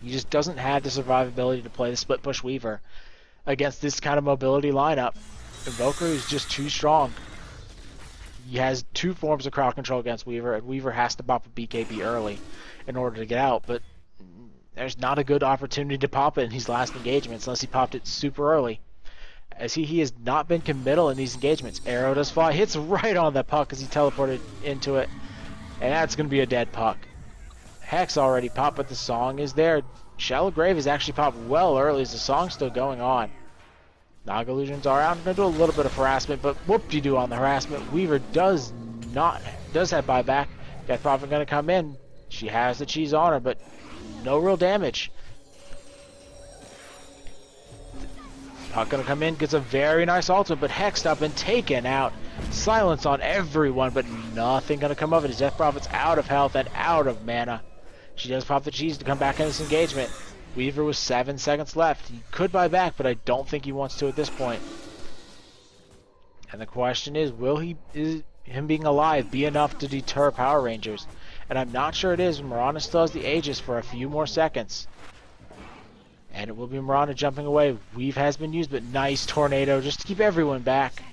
He just doesn't have the survivability to play the split push Weaver against this kind of mobility lineup. Invoker is just too strong. He has 2 forms of crowd control against Weaver, and Weaver has to pop a BKB early in order to get out, but there's not a good opportunity to pop it in these last engagements unless he popped it super early. As he has not been committal in these engagements. Arrow does fly, hits right on that puck as he teleported into it, and that's going to be a dead puck. Hex already popped, but the song is there. Shallow Grave is actually popped well early as the song's still going on. Naga illusions are out. I'm going to do a little bit of harassment, but whoop-de-doo on the harassment. Weaver does have buyback. Death Prophet going to come in. She has the cheese on her, but no real damage. Puck going to come in, gets a very nice ultimate, but hexed up and taken out. Silence on everyone, but nothing going to come of it as Death Prophet's out of health and out of mana. She does pop the cheese to come back in this engagement. Weaver with 7 seconds left. He could buy back, but I don't think he wants to at this point. And the question is him being alive be enough to deter Power Rangers? And I'm not sure it is. Mirana still has the Aegis for a few more seconds. And it will be Mirana jumping away. Weave has been used, but nice tornado just to keep everyone back.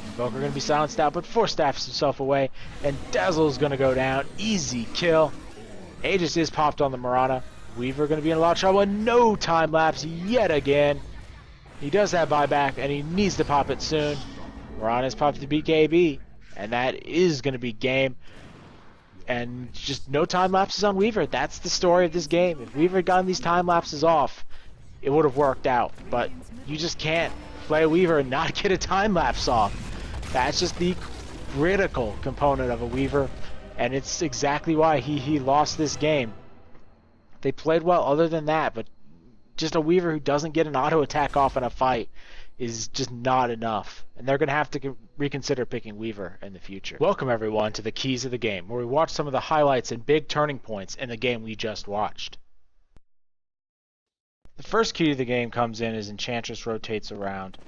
Invoker going to be silenced out, but Force Staffs himself away. And Dazzle is going to go down. Easy kill. Aegis is popped on the Mirana. Weaver going to be in a lot of trouble, and no time lapse yet again. He does have buyback, and he needs to pop it soon. Mirana's popped the BKB, and that is going to be game. And just no time lapses on Weaver. That's the story of this game. If Weaver had gotten these time lapses off, it would have worked out. But you just can't play Weaver and not get a time lapse off. That's just the critical component of a Weaver, and it's exactly why he lost this game. They played well other than that, but just a Weaver who doesn't get an auto attack off in a fight is just not enough. And they're going to have to reconsider picking Weaver in the future. Welcome everyone to the Keys of the Game, where we watch some of the highlights and big turning points in the game we just watched. The first key to the game comes in as Enchantress rotates around.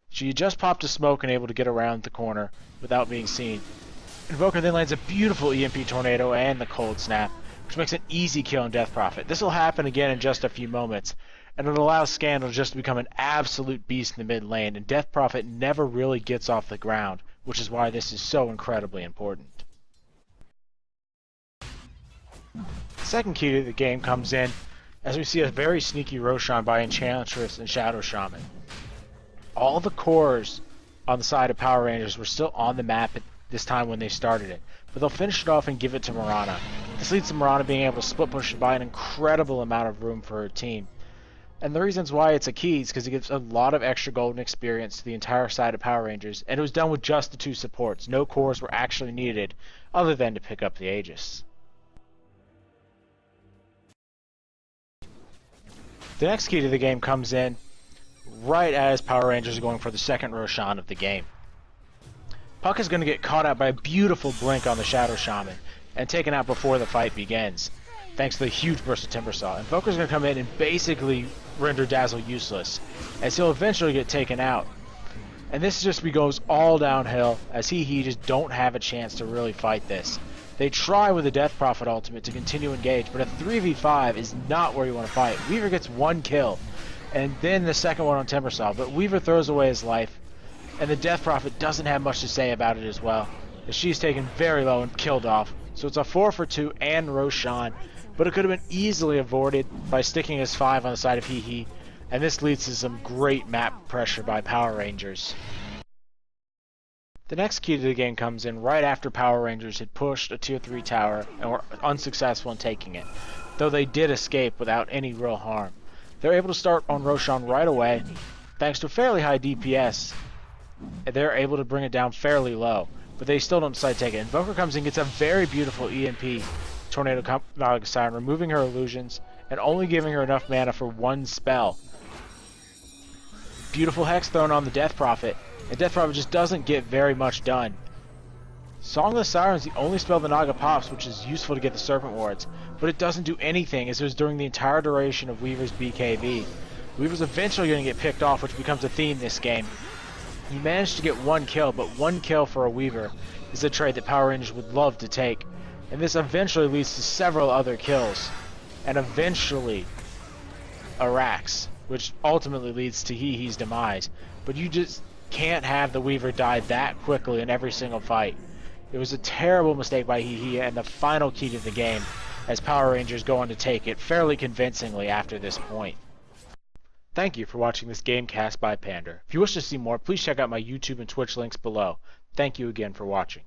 She just popped a smoke and able to get around the corner without being seen. Invoker then lands a beautiful EMP tornado and the cold snap, which makes an easy kill on Death Prophet. This will happen again in just a few moments, and it allows Scandal just to become an absolute beast in the mid lane, and Death Prophet never really gets off the ground, which is why this is so incredibly important. The second key to the game comes in as we see a very sneaky Roshan by Enchantress and Shadow Shaman. All the cores on the side of Power Rangers were still on the map at this time when they started it, but they'll finish it off and give it to Mirana. This leads to Mirana being able to split push and buy an incredible amount of room for her team. And the reasons why it's a key is because it gives a lot of extra golden experience to the entire side of Power Rangers, and it was done with just the 2 supports. No cores were actually needed other than to pick up the Aegis. The next key to the game comes in right as Power Rangers are going for the second Roshan of the game. Puck is going to get caught out by a beautiful blink on the Shadow Shaman and taken out before the fight begins, thanks to the huge burst of Timbersaw. Invoker's going to come in and basically render Dazzle useless, as he'll eventually get taken out. And this just goes all downhill, as HeHe just don't have a chance to really fight this. They try with the Death Prophet ultimate to continue engage, but a 3v5 is not where you want to fight. Weaver gets 1 kill, and then the second one on Timbersaw, but Weaver throws away his life, and the Death Prophet doesn't have much to say about it as well, as she's taken very low and killed off. So it's a 4 for 2 and Roshan, but it could have been easily avoided by sticking his 5 on the side of HeHe, and this leads to some great map pressure by Power Rangers. The next key to the game comes in right after Power Rangers had pushed a tier 3 tower and were unsuccessful in taking it, though they did escape without any real harm. They're able to start on Roshan right away, thanks to a fairly high DPS. They're able to bring it down fairly low, but they still don't decide to take it. Invoker comes in, gets a very beautiful EMP tornado Naga Siren, removing her illusions and only giving her enough mana for 1 spell. Beautiful Hex thrown on the Death Prophet, and Death Prophet just doesn't get very much done. Song of the Siren is the only spell the Naga pops, which is useful to get the Serpent Wards, but it doesn't do anything, as it was during the entire duration of Weaver's BKB. Weaver's eventually going to get picked off, which becomes a theme this game. He managed to get 1 kill, but 1 kill for a Weaver is a trade that Power Rangers would love to take, and this eventually leads to several other kills, and eventually a Rax, which ultimately leads to HeHe's demise. But you just can't have the Weaver die that quickly in every single fight. It was a terrible mistake by HeHe and the final key to the game, as Power Rangers go on to take it fairly convincingly after this point. Thank you for watching this Gamecast by Pander. If you wish to see more, please check out my YouTube and Twitch links below. Thank you again for watching.